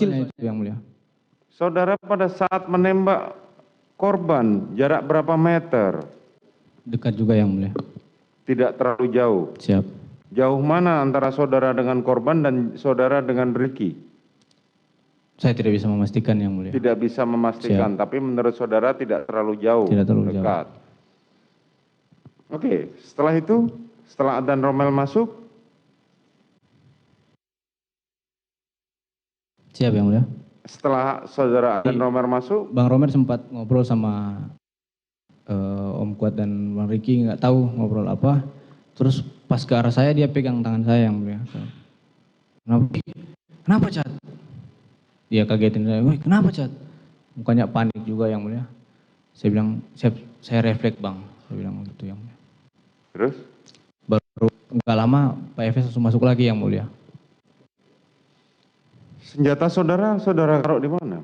kecil itu yang mulia. Saudara pada saat menembak korban jarak berapa meter? Dekat juga yang mulia. Tidak terlalu jauh. Siap. Jauh mana antara saudara dengan korban dan saudara dengan Ricky? Saya tidak bisa memastikan yang mulia. Tidak bisa memastikan, tapi menurut saudara tidak terlalu jauh, Tidak terlalu dekat. Oke, setelah itu, setelah Adan Romel masuk, Siap yang mulia. setelah saudara Adan Romel masuk, Bang Romer sempat ngobrol sama Om Kuat dan Bang Ricky, nggak tahu ngobrol apa. Terus pas ke arah saya dia pegang tangan saya yang mulia. Kenapa Cat? Dia kagetin saya, woi kenapa Cat? Mukanya panik juga yang mulia. Saya bilang, saya refleks Bang. Saya bilang gitu yang mulia. terus Baru nggak lama Pak Efes langsung masuk lagi yang mulia. senjata saudara taruh di mana?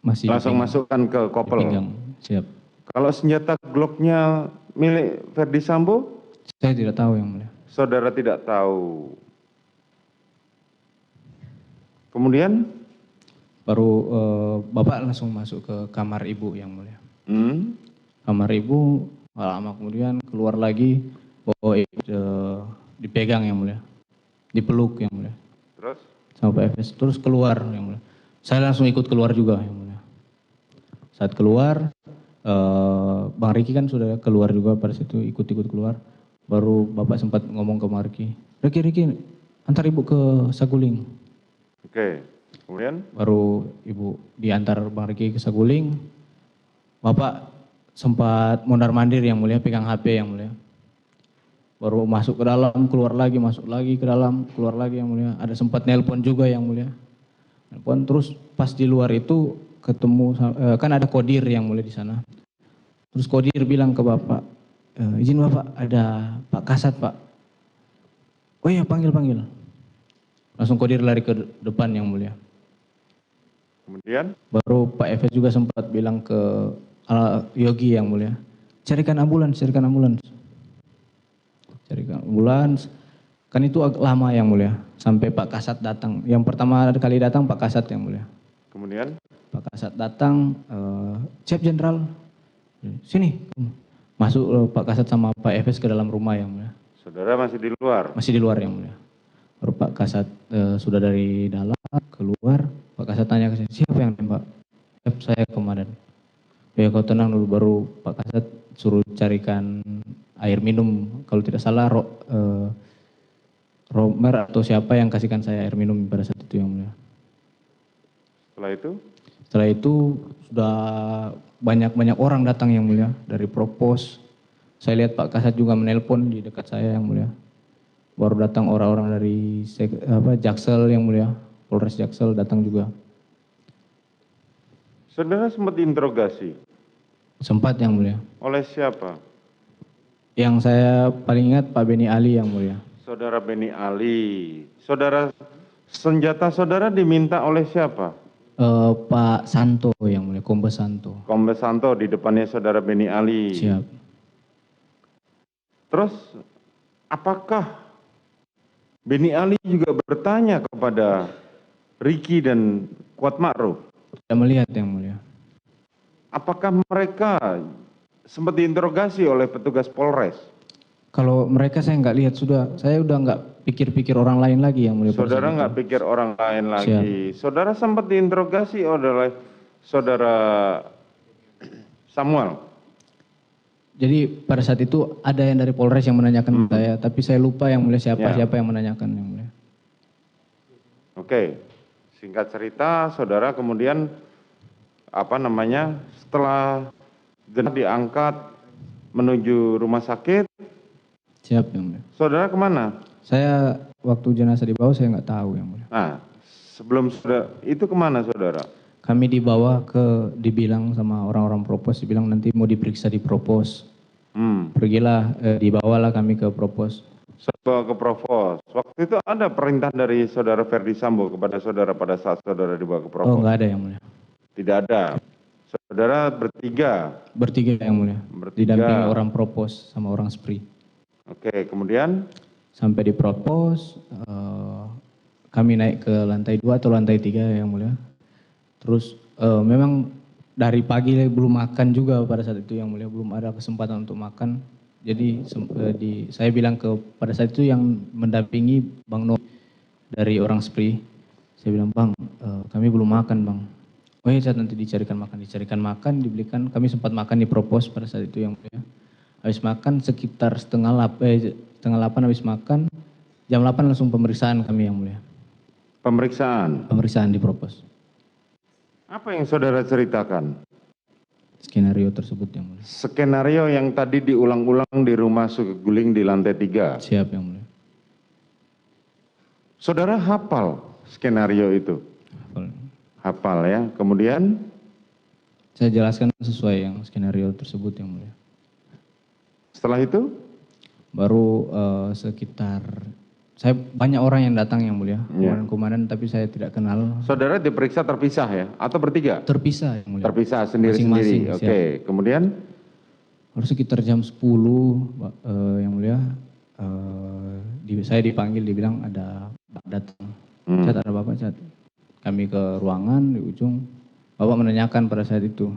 Masih Langsung dipinggang, masukkan ke kopel. dipinggang. Siap. Kalau senjata Glock-nya milik Ferdi Sambo, Saya tidak tahu yang mulia. saudara tidak tahu. Kemudian, Baru Bapak langsung masuk ke kamar ibu yang mulia. Kamar ibu, lama kemudian keluar lagi, bawa dipegang yang mulia, dipeluk yang mulia. terus Sama Pak Efes, terus keluar yang mulia. Saya langsung ikut keluar juga yang mulia. Saat keluar, Bang Riki kan sudah keluar juga pada situ, ikut-ikut keluar. Baru Bapak sempat ngomong ke Bang Riki, Riki, antar ibu ke Saguling. Oke, kemudian? Baru ibu diantar Bang Riki ke Saguling, Bapak sempat mondar-mandir yang mulia, pegang HP yang mulia. Baru masuk ke dalam, keluar lagi, masuk lagi ke dalam, keluar lagi yang mulia. Ada sempat nelpon juga yang mulia. Nelpon terus pas di luar itu ketemu, kan ada kodir yang mulia di sana. Terus kodir bilang ke Bapak, izin Bapak ada Pak Kasat Pak. Oh iya panggil. Langsung kodir lari ke depan yang mulia. Kemudian? Baru Pak Efes juga sempat bilang ke Yogi yang mulia, carikan ambulans. Carikan ambulans, kan itu agak lama yang mulia, sampai Pak Kasat datang. Yang pertama kali datang Pak Kasat yang mulia. Kemudian? Pak Kasat datang, Chef Jenderal, sini. Masuk Pak Kasat sama Pak Efes ke dalam rumah yang mulia. Saudara masih di luar? Masih di luar yang mulia. Baru Pak Kasat sudah dari dalam keluar, Pak Kasat tanya ke saya, siapa yang nembak? Saya komandan. Ya kau tenang dulu, baru Pak Kasat suruh carikan air minum, kalau tidak salah Romer atau siapa yang kasihkan saya air minum pada saat itu yang mulia. Setelah itu sudah banyak orang datang yang mulia dari Propos. Saya lihat Pak Kasat juga menelpon di dekat saya yang mulia. Baru datang orang-orang dari Jaksel yang mulia, Polres Jaksel datang juga. Saudara sempat diinterogasi? Sempat yang mulia. Oleh siapa? Yang saya paling ingat Pak Beni Ali yang mulia. Saudara Beni Ali. Senjata saudara diminta oleh siapa? Pak Santo yang mulia, Kombes Santo. Kombes Santo di depannya saudara Beni Ali. Siap. Terus apakah Beni Ali juga bertanya kepada Ricky dan Kuat Ma'ruf? Tidak melihat yang mulia. Apakah mereka sempat diinterogasi oleh petugas Polres? Kalau mereka saya nggak lihat, saya udah nggak pikir-pikir orang lain lagi yang mulia. Saudara nggak pikir orang lain lagi. Siap. Saudara sempat diinterogasi oleh saudara Samuel. Jadi pada saat itu ada yang dari Polres yang menanyakan saya, tapi saya lupa yang mulia siapa yang menanyakan yang mulia. Oke, singkat cerita, saudara kemudian setelah jenazah diangkat menuju rumah sakit. Siap yang mulia. Saudara kemana? Saya waktu jenazah dibawa saya nggak tahu yang mulia. Nah, sebelum saudara itu kemana saudara? Kami dibilang sama orang-orang Propos, dibilang nanti mau diperiksa di Propos. Pergilah, dibawalah kami ke Propos. Bawa ke Propos. Waktu itu ada perintah dari saudara Ferdi Sambo kepada saudara pada saat saudara dibawa ke Propos? Oh nggak ada yang mulia. Tidak ada. Saudara bertiga? Bertiga yang mulia. Didampingi orang Propos sama orang SPRI. Oke, kemudian? Sampai di Propos, kami naik ke lantai 2 atau lantai 3 yang mulia. Terus memang dari pagi belum makan juga pada saat itu yang mulia, belum ada kesempatan untuk makan. Jadi saya bilang pada saat itu yang mendampingi Bang No dari orang SPRI, saya bilang, Bang, kami belum makan, Bang. Oh iya, Cat, nanti dicarikan makan, dibelikan. Kami sempat makan di Propos pada saat itu yang mulia. Habis makan sekitar setengah 8 habis makan, jam 8 langsung pemeriksaan kami yang mulia. Pemeriksaan di Propos. Apa yang saudara ceritakan? Skenario tersebut yang mulia. Skenario yang tadi diulang-ulang di rumah Saguling di lantai 3. Siap yang mulia. Saudara hafal skenario itu? Hafal ya. Kemudian? Saya jelaskan sesuai yang skenario tersebut yang mulia. Setelah itu? Baru sekitar, saya banyak orang yang datang yang mulia, komandan-komandan, tapi saya tidak kenal. Saudara diperiksa terpisah ya? Atau bertiga? Terpisah yang mulia. Terpisah sendiri-sendiri. Oke. Kemudian? Baru sekitar jam 10 yang mulia, saya dipanggil, dibilang ada datang. Cat, ada Bapak, Cat. Kami ke ruangan di ujung, Bapak menanyakan pada saat itu,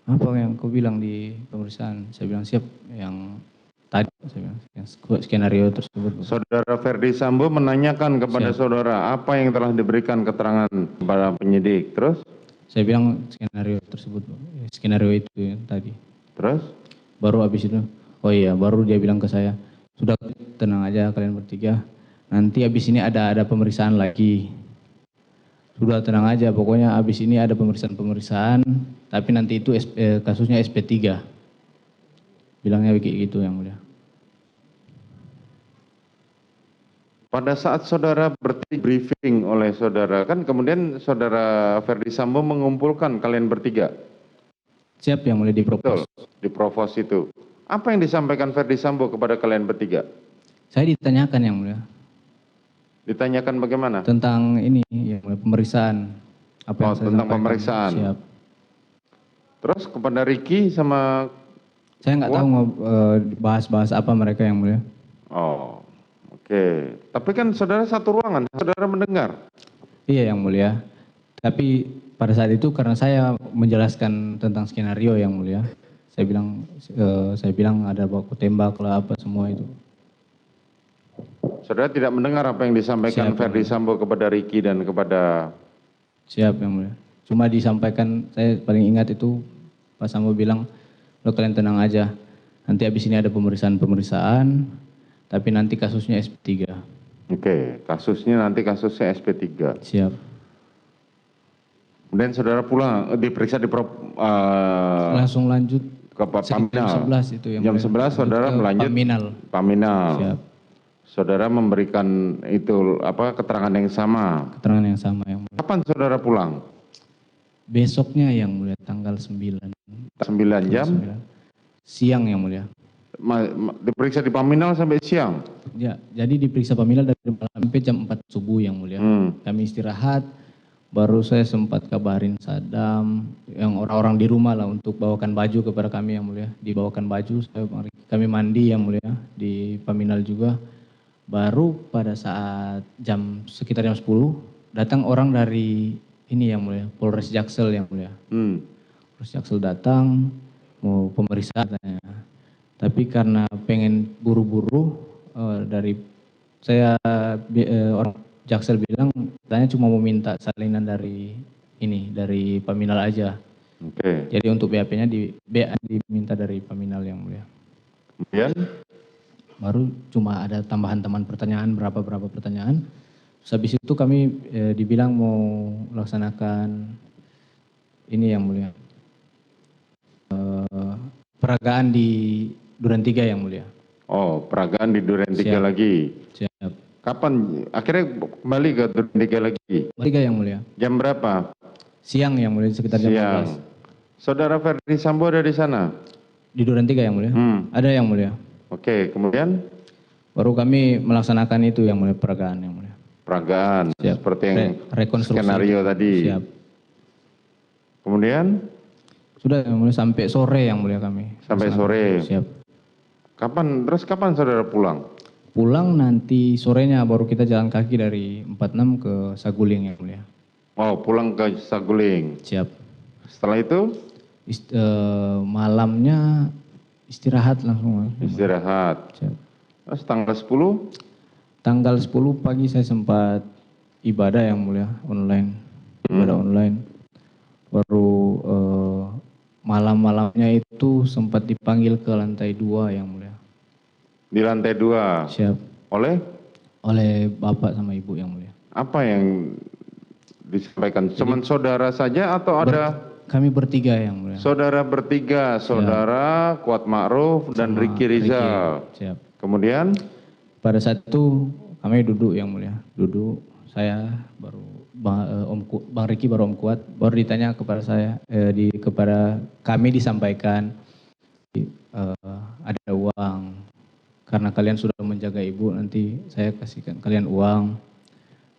apa yang kau bilang di pemeriksaan? Saya bilang, siap, yang tadi, saya bilang, yang skenario tersebut. Saudara Ferdi Sambo menanyakan kepada saudara apa yang telah diberikan keterangan kepada penyidik. Terus? Saya bilang skenario tersebut, skenario itu yang tadi. Terus? Baru habis itu, oh iya, baru dia bilang ke saya, sudah tenang aja kalian bertiga, nanti habis ini ada pemeriksaan lagi. Sudah tenang aja, pokoknya habis ini ada pemeriksaan, tapi nanti itu kasusnya SP3. Bilangnya kayak gitu yang mulia. Pada saat saudara briefing oleh saudara, kan kemudian saudara Ferdi Sambo mengumpulkan kalian bertiga. Siap yang mulia, di Propos. Betul, di Provos itu. Apa yang disampaikan Ferdi Sambo kepada kalian bertiga? Saya ditanyakan yang mulia. Ditanyakan bagaimana? Tentang ini, yang mulia, pemeriksaan. Apa yang saya tentang sampaikan. pemeriksaan. Siap. Terus kepada Ricky sama... Saya nggak tahu bahas apa mereka yang mulia. Oh, oke. Tapi kan saudara satu ruangan, saudara mendengar. Iya yang mulia. Tapi pada saat itu karena saya menjelaskan tentang skenario yang mulia, saya bilang ada baku tembak lah apa semua itu. Saudara tidak mendengar apa yang disampaikan Ferdi Sambo kepada Ricky dan kepada... Siap yang mulia. Cuma disampaikan, saya paling ingat itu Pak Sambo bilang, lo kalian tenang aja, nanti habis ini ada pemeriksaan, tapi nanti kasusnya SP3. Oke, kasusnya SP3. Siap. Kemudian saudara pulang, diperiksa di langsung lanjut ke Paminal. Jam 11 itu yang jam 11 saudara melanjut Paminal. Siap. Saudara memberikan itu keterangan yang sama. Keterangan yang sama yang mulia. Kapan saudara pulang? Besoknya yang mulia, tanggal 9. 9 jam? Siang yang mulia. Diperiksa di Paminal sampai siang? Ya, jadi diperiksa Paminal dari malam sampai jam 4 subuh yang mulia. Kami istirahat, baru saya sempat kabarin Sadam, yang orang-orang di rumah lah untuk bawakan baju kepada kami yang mulia. Dibawakan baju, kami mandi yang mulia di Paminal juga. Baru pada saat sekitar jam 10, datang orang dari ini yang mulia, Polres Jaksel yang mulia. Polres Jaksel datang, mau pemeriksaan katanya. Tapi karena pengen buru-buru, dari saya orang Jaksel bilang, katanya cuma mau minta salinan dari Paminal aja. Oke. Jadi untuk BAP-nya diminta dari Paminal yang mulia. Kemudian? Baru cuma ada tambahan pertanyaan, berapa pertanyaan. Terus habis itu kami dibilang mau melaksanakan ini yang mulia. Peragaan di Duren 3 yang mulia. Oh, peragaan di Duren 3 lagi. Siap. Kapan? Akhirnya kembali ke Duren 3 lagi? 3 yang mulia. Jam berapa? Siang yang mulia, sekitar jam 12. Saudara Ferdi Sambo ada di sana? Di Duren 3 yang mulia? Ada yang mulia. Oke, kemudian? Baru kami melaksanakan itu yang mulia, peragaan yang mulia. Peragaan, siap. Seperti yang rekonstruksi skenario tadi. Siap. Kemudian? Sudah yang mulia sampai sore yang mulia kami. Sampai sore? Siap. Kapan saudara pulang? Pulang nanti sorenya baru kita jalan kaki dari 46 ke Saguling yang mulia. Oh, pulang ke Saguling. Siap. Setelah itu Malamnya istirahat langsung. istirahat. Siap. Terus tanggal 10? Tanggal 10 pagi saya sempat ibadah yang mulia online. Ibadah online. Baru malam-malamnya itu sempat dipanggil ke lantai 2 yang mulia. Di lantai 2. Siap. Oleh Bapak sama Ibu yang mulia. apa yang disampaikan? Cuman saudara saja atau ada? Kami bertiga yang mulia. Saudara bertiga, saudara Kuat Ma'ruf dan Sama Ricky Rizal. Siap. Kemudian Pada saat itu kami duduk yang mulia. Duduk, saya baru Bang Ricky baru Om Kuat, baru ditanya kepada saya, kepada kami disampaikan ada uang. Karena kalian sudah menjaga ibu, nanti saya kasihkan kalian uang.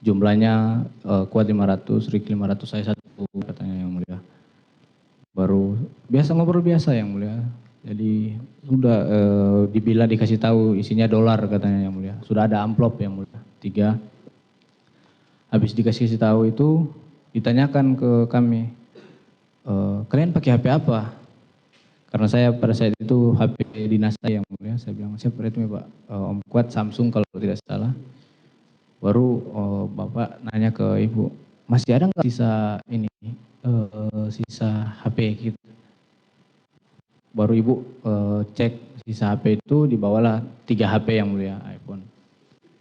Jumlahnya Kuat 500, Ricky 500, saya 1 katanya yang mulia. Baru biasa ngobrol biasa yang mulia. Jadi sudah dikasih tahu isinya dolar katanya yang mulia. Sudah ada amplop yang mulia 3. Habis dikasih tahu itu ditanyakan ke kami, kalian pakai HP apa? Karena saya pada saat itu HP dinas saya yang mulia. Saya bilang siapa itu Pak? Om Kuat Samsung kalau tidak salah. Baru Bapak nanya ke Ibu, masih ada nggak sisa ini sisa HP gitu? Baru Ibu cek sisa HP itu, dibawalah 3 HP yang mulia iPhone.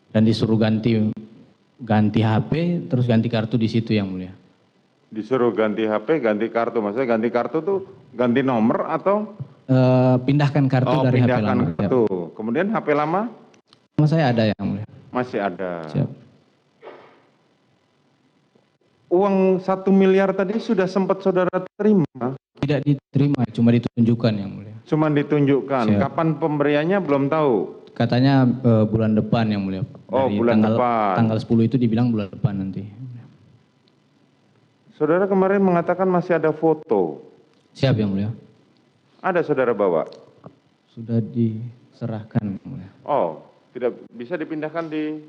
Dan disuruh ganti HP, terus ganti kartu di situ yang mulia. disuruh ganti HP, ganti kartu. Maksudnya ganti kartu tuh ganti nomor atau? Pindahkan kartu dari HP pindahkan lama. kartu. Kemudian HP lama? Sama saya ada yang mulia. Masih ada. Siap. Uang 1 miliar tadi sudah sempat saudara terima? Tidak diterima, cuma ditunjukkan yang mulia. Cuma ditunjukkan. Siap. Kapan pemberiannya belum tahu? Katanya bulan depan yang mulia. Oh, bulan depan. Tanggal 10 itu dibilang bulan depan nanti. Saudara kemarin mengatakan masih ada foto. Siap yang mulia. Ada saudara bawa? Sudah diserahkan yang mulia. Oh, tidak bisa dipindahkan di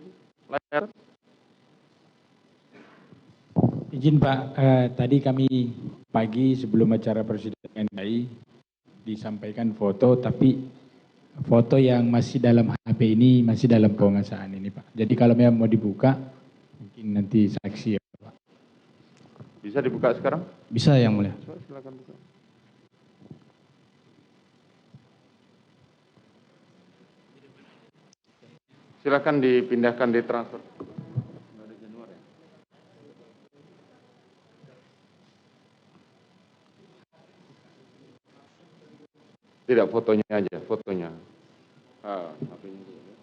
layar? Izin Pak, tadi kami pagi sebelum acara persidangan DAI disampaikan foto, tapi foto yang masih dalam HP ini masih dalam penguasaan ini Pak. Jadi kalau memang mau dibuka, mungkin nanti saksi ya Pak. Bisa dibuka sekarang? Bisa yang mulia. Coba silakan buka. Silakan dipindahkan di transfer. Tidak, fotonya aja, fotonya. HP-nya dulu ya.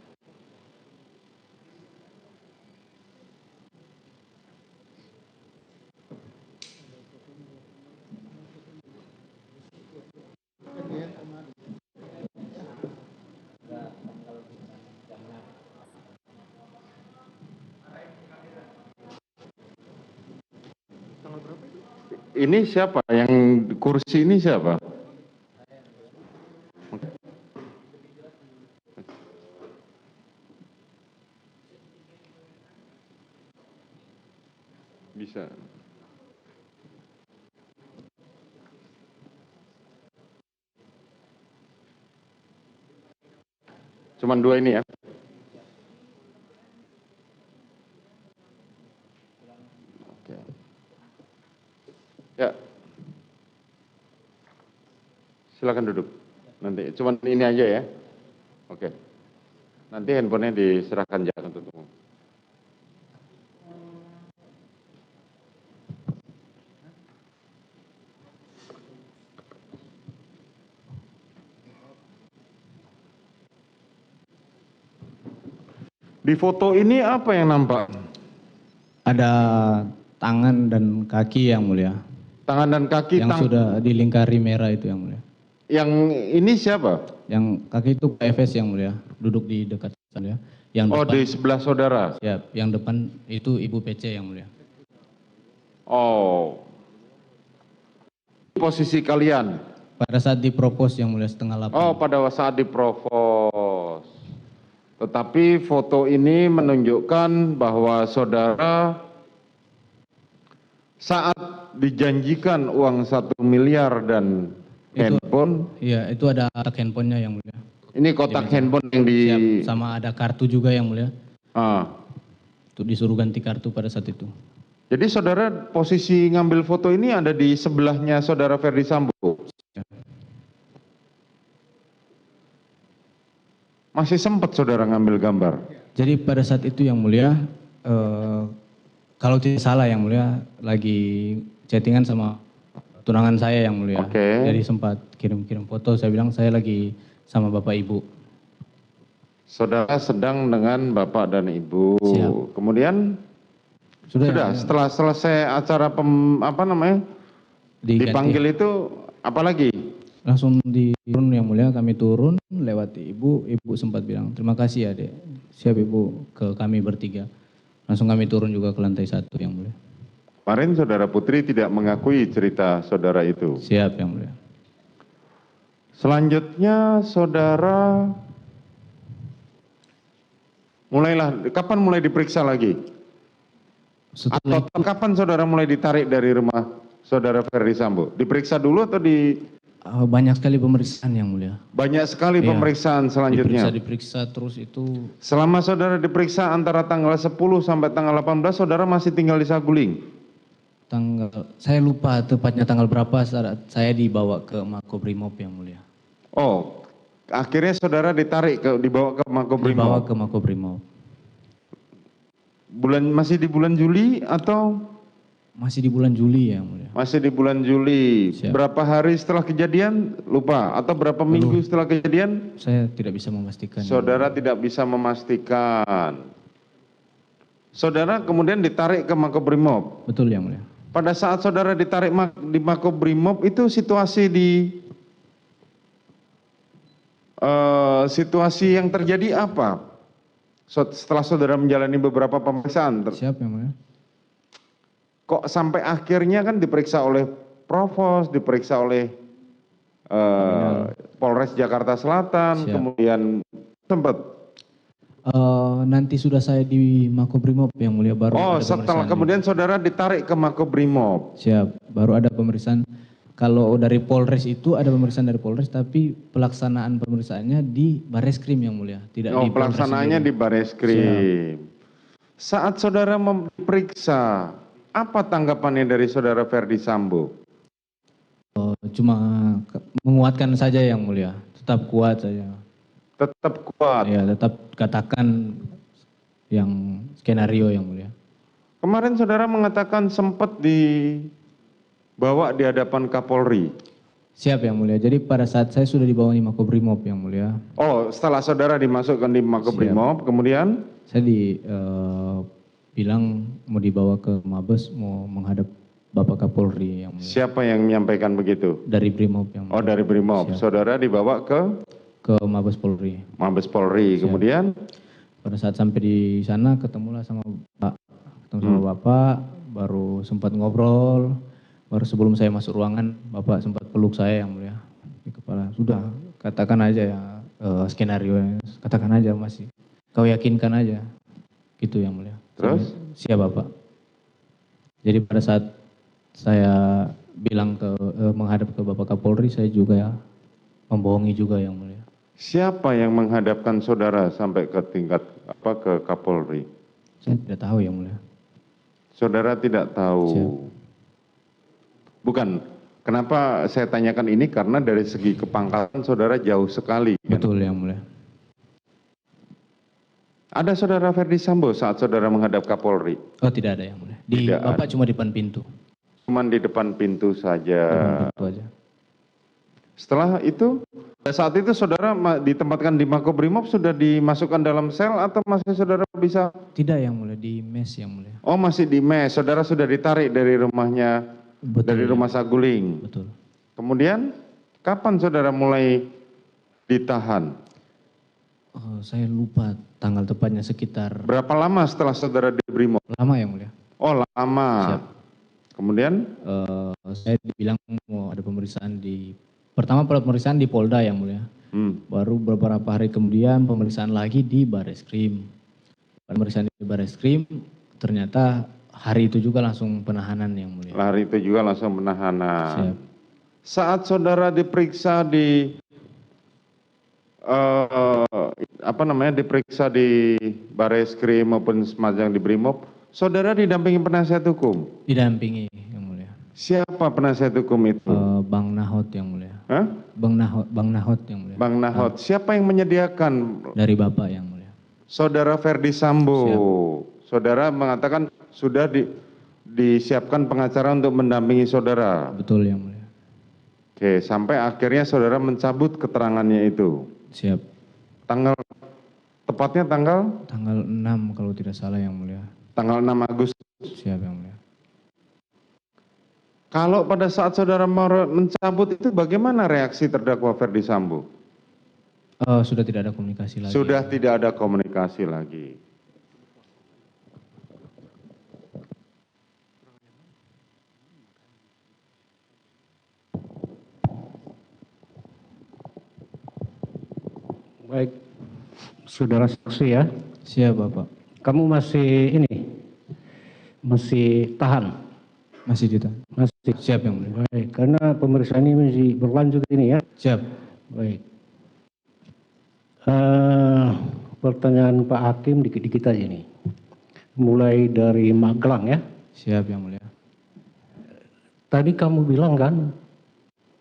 Ini siapa? Yang kursi ini siapa? Bisa. Cuman 2 ini ya? Oke. Ya. Silakan duduk. Nanti cuman ini aja ya. Oke. Nanti handphonenya diserahkan jangan untuk umum. Di foto ini apa yang nampak? Ada tangan dan kaki yang mulia. Tangan dan kaki Yang sudah dilingkari merah itu yang mulia. Yang ini siapa? Yang kaki itu PFS yang mulia, duduk di dekat saya. Yang depan, di sebelah saudara. siap. Yang depan itu Ibu PC yang mulia. Oh. Posisi kalian. Pada saat dipropos yang mulia setengah 8. Oh, pada saat diprovos. Tetapi foto ini menunjukkan bahwa saudara saat dijanjikan uang 1 miliar dan Itu- handphone, Iya, itu ada kotak handphonenya yang mulia. ini kotak handphone yang di... Siap, sama ada kartu juga yang mulia. Ah. Untuk disuruh ganti kartu pada saat itu. Jadi saudara posisi ngambil foto ini ada di sebelahnya saudara Ferdi Sambo. Masih sempat saudara ngambil gambar. Jadi pada saat itu yang mulia, kalau tidak salah yang mulia, lagi chattingan sama tunangan saya yang mulia. Oke. Jadi sempat kirim-kirim foto, saya bilang saya lagi sama bapak ibu. Saudara sedang dengan bapak dan ibu. Siap. Kemudian sudah setelah selesai acara Diganti. dipanggil itu apalagi? Langsung turun yang mulia, kami turun lewati ibu sempat bilang terima kasih adek, siap ibu, ke kami bertiga. Langsung kami turun juga ke lantai 1 yang mulia. Kemarin saudara Putri tidak mengakui cerita saudara itu. Siap yang mulia. Selanjutnya saudara kapan mulai diperiksa lagi? Setelah Atau kapan saudara mulai ditarik dari rumah saudara Ferdi Sambo? Diperiksa dulu atau banyak sekali pemeriksaan yang mulia. banyak sekali Iya. Pemeriksaan selanjutnya? Diperiksa terus itu. Selama saudara diperiksa antara tanggal 10 sampai tanggal 18, saudara masih tinggal di Saguling? Saya lupa tepatnya tanggal berapa saat saya dibawa ke Makobrimob yang mulia. Oh, akhirnya saudara dibawa ke Makobrimob. Dibawa ke Makobrimob. Masih di bulan Juli atau? Masih di bulan Juli yang mulia. Masih di bulan Juli. Siap. Berapa hari setelah kejadian? Lupa. Atau berapa minggu setelah kejadian? Saya tidak bisa memastikan. Saudara tidak bisa memastikan. Saudara kemudian ditarik ke Makobrimob. Betul yang mulia. Pada saat saudara ditarik di Makobrimob itu situasi situasi yang terjadi apa? Setelah saudara menjalani beberapa pemeriksaan, Siap yang mulia. kok sampai akhirnya kan diperiksa oleh Provos, diperiksa oleh Polres Jakarta Selatan, Siap. kemudian sempat. Nanti sudah saya di Makobrimob yang mulia baru. Oh, ada setelah pemeriksaan. kemudian saudara ditarik ke Makobrimob. Siap, baru ada pemeriksaan. Kalau dari Polres itu ada pemeriksaan dari Polres, tapi pelaksanaan pemeriksaannya di Bareskrim yang mulia, tidak Oh, di Polres pelaksanaannya sendiri. di Bareskrim. Saat saudara memeriksa, apa tanggapannya dari saudara Ferdi Sambo? Cuma menguatkan saja yang mulia, tetap kuat saja. Tetap kuat. Ya, tetap katakan yang skenario yang mulia. Kemarin saudara mengatakan sempat dibawa di hadapan Kapolri. Siap yang mulia. Jadi pada saat saya sudah dibawa di Makobrimob yang mulia, Oh, setelah saudara dimasukkan di Makobrimob, kemudian saya bilang mau dibawa ke Mabes, mau menghadap Bapak Kapolri yang mulia. siapa yang menyampaikan begitu? Dari Brimob yang mulia. Oh, dari Brimob. Siap. Saudara dibawa ke Ke Mabes Polri. Mabes Polri. Kemudian Pada saat sampai di sana ketemulah sama Bapak, baru sempat ngobrol, baru sebelum saya masuk ruangan Bapak sempat peluk saya yang mulia di kepala. Sudah, katakan aja ya skenario, katakan aja masih. Kau yakinkan aja, gitu yang mulia. Terus? Siap Bapak. Jadi pada saat saya bilang menghadap ke Bapak Kapolri, saya juga membohongi juga yang mulia. siapa yang menghadapkan saudara sampai ke tingkat ke Kapolri? Saya tidak tahu yang mulia. Saudara tidak tahu. Siap. Bukan. Kenapa saya tanyakan ini? Karena dari segi kepangkatan saudara jauh sekali. Kan? Betul yang mulia. Ada saudara Ferdi Sambo saat saudara menghadap Kapolri? Oh tidak ada yang mulia. Tidak Bapak cuma di depan pintu. Cuman di depan pintu saja. Depan pintu aja. Setelah itu, saat itu saudara ditempatkan di Makobrimob sudah dimasukkan dalam sel atau masih saudara bisa? Tidak yang mulia, di mes yang mulia. Oh, masih di mes. Saudara sudah ditarik dari rumahnya, Betul, dari ya. rumah Saguling. Betul. Kemudian kapan saudara mulai ditahan? Oh, saya lupa tanggal tepatnya, sekitar Berapa lama setelah saudara di Brimob? lama yang mulia. Oh, lama. Siap. Kemudian Saya dibilang mau ada pemeriksaan pertama pemeriksaan di Polda yang mulia. Baru beberapa hari kemudian pemeriksaan lagi di Bareskrim. Pemeriksaan di Bareskrim ternyata hari itu juga langsung penahanan yang mulia. Hari itu juga langsung penahanan. Siap. Saat saudara diperiksa di diperiksa di Bareskrim maupun semacam di Brimob, saudara didampingi penasihat hukum. Didampingi yang mulia. Siapa penasihat hukum itu? Bang Nahot yang mulia. Hah? Bang Nahot yang mulia. Bang Nahot. Siapa yang menyediakan? Dari Bapak yang mulia. Saudara Ferdi Sambo. Siap. Saudara mengatakan sudah disiapkan pengacara untuk mendampingi saudara. Betul yang mulia. Oke, sampai akhirnya saudara mencabut keterangannya itu. Siap. Tepatnya tanggal? Tanggal 6 kalau tidak salah yang mulia. Tanggal 6 Agustus. Siap yang mulia. Kalau pada saat saudara mencabut itu bagaimana reaksi terdakwa Ferdi Sambo? Sudah tidak ada komunikasi lagi. Sudah tidak ada komunikasi lagi. Baik, saudara saksi ya. Siap Bapak. Kamu masih masih tahan? Masih ditahan. Masih. Siap yang mulia. Baik, karena pemeriksaan ini masih berlanjut ini ya. Siap. Baik. Pertanyaan Pak Hakim dikit-dikit aja nih. Mulai dari Magelang ya. Siap yang mulia. Tadi kamu bilang kan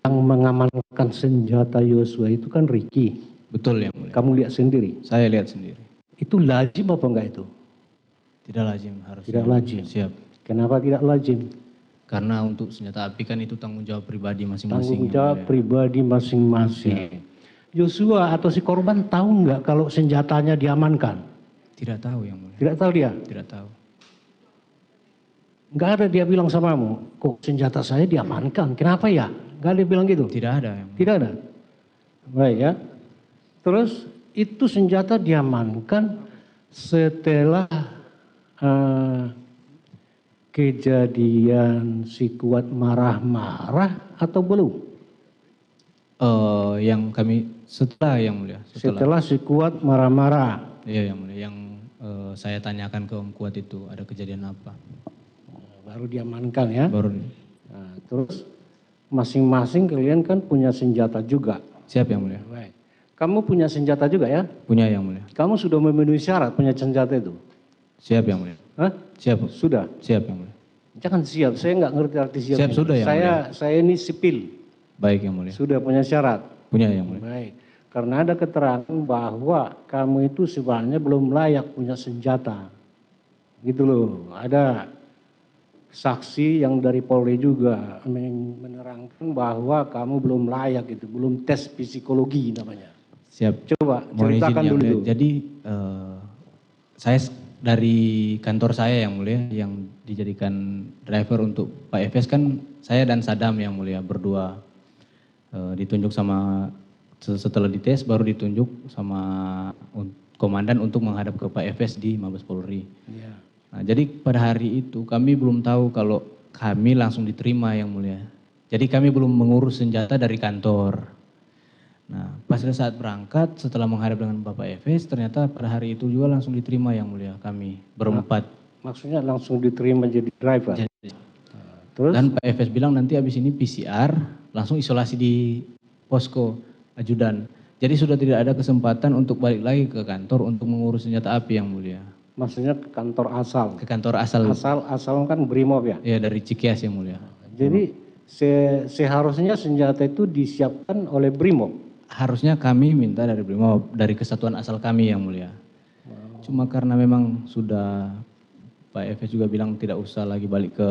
yang mengamankan senjata Yosua itu kan Ricky. Betul yang mulia. Kamu lihat sendiri. Saya lihat sendiri. Itu lazim apa enggak itu? Tidak lazim harusnya. Tidak lazim. Siap. Kenapa tidak lazim? Karena untuk senjata api kan itu tanggung jawab pribadi masing-masing. Tanggung yang jawab mulia. pribadi masing-masing. Yosua atau si korban tahu nggak kalau senjatanya diamankan? Tidak tahu yang mulia. Tidak tahu dia? Tidak tahu. Nggak ada dia bilang samamu, kok senjata saya diamankan, kenapa ya? Nggak ada bilang gitu? Tidak ada yang mulia. Tidak ada? Baik ya. Terus itu senjata diamankan setelah kejadian si Kuat marah-marah atau belum? Yang kami setelah yang mulia. Setelah si Kuat marah-marah. Iya yang mulia. Yang saya tanyakan ke Om Kuat itu ada kejadian apa? Baru diamankan ya. Baru. Nah, terus masing-masing kalian kan punya senjata juga. Siap yang mulia. Baik. Kamu punya senjata juga ya? Punya yang mulia. Kamu sudah memenuhi syarat punya senjata itu? Siap yang mulia. Hah? Siap. Sudah? Siap yang mulia. Jangan siap, saya nggak ngerti arti siap. Siap sudah yang Saya ini sipil. Baik yang mulia. Sudah punya syarat? Punya yang mulia. Baik. Karena ada keterangan bahwa kamu itu sebenarnya belum layak punya senjata. Gitu loh. Ada saksi yang dari Polri juga menerangkan bahwa kamu belum layak itu, belum tes psikologi namanya. Siap. Coba Mohon izin ceritakan yang dulu. mulia. Jadi saya dari kantor saya yang mulia yang dijadikan driver untuk Pak Efes kan saya dan Sadam yang mulia berdua ditunjuk sama setelah dites baru ditunjuk sama komandan untuk menghadap ke Pak Efes di Mabes Polri. Ya. Nah, jadi pada hari itu kami belum tahu kalau kami langsung diterima yang mulia. Jadi kami belum mengurus senjata dari kantor. Nah, pas saat berangkat setelah menghadap dengan Bapak Efes ternyata pada hari itu juga langsung diterima yang mulia kami berempat. Maksudnya langsung diterima jadi driver. Terus? Dan Pak Efes bilang nanti habis ini PCR langsung isolasi di posko ajudan. Jadi sudah tidak ada kesempatan untuk balik lagi ke kantor untuk mengurus senjata api yang mulia. Maksudnya ke kantor asal. Ke kantor asal. Asal kan Brimob ya. Ya dari Cikias yang mulia. Jadi seharusnya senjata itu disiapkan oleh Brimob. Harusnya kami minta dari Brimob, dari kesatuan asal kami yang mulia. Cuma karena memang sudah Pak Efes juga bilang tidak usah lagi balik ke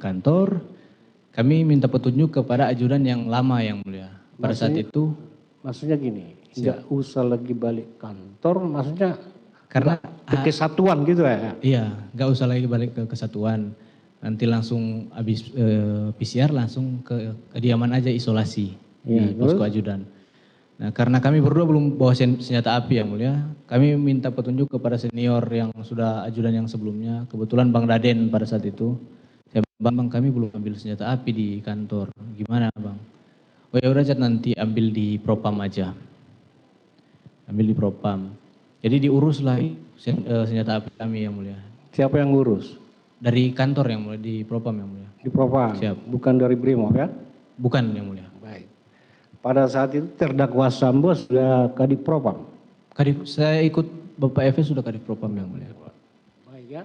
kantor, kami minta petunjuk kepada ajudan yang lama yang mulia. Pada saat itu. Maksudnya gini, nggak usah lagi balik kantor, maksudnya karena ke kesatuan gitu ya? Iya, nggak usah lagi balik ke kesatuan. Nanti langsung habis PCR langsung ke kediaman aja isolasi di posko ajudan. Nah, karena kami berdua belum bawa senjata api yang mulia, kami minta petunjuk kepada senior yang sudah ajudan yang sebelumnya. Kebetulan Bang Daden pada saat itu, saya bilang, Bang kami belum ambil senjata api di kantor, gimana Bang? Oh ya udah nanti ambil di propam aja. ambil di propam. Jadi diuruslah senjata api kami yang mulia. Siapa yang ngurus? Dari kantor yang mulia, di propam yang mulia. Di Propam, Siap. bukan dari Brimob ya? Bukan yang mulia. Baik. Pada saat itu terdakwa Sambo sudah Kadif Propam. Saya ikut Bapak Efes sudah kadif propam yang mulia. Baik ya.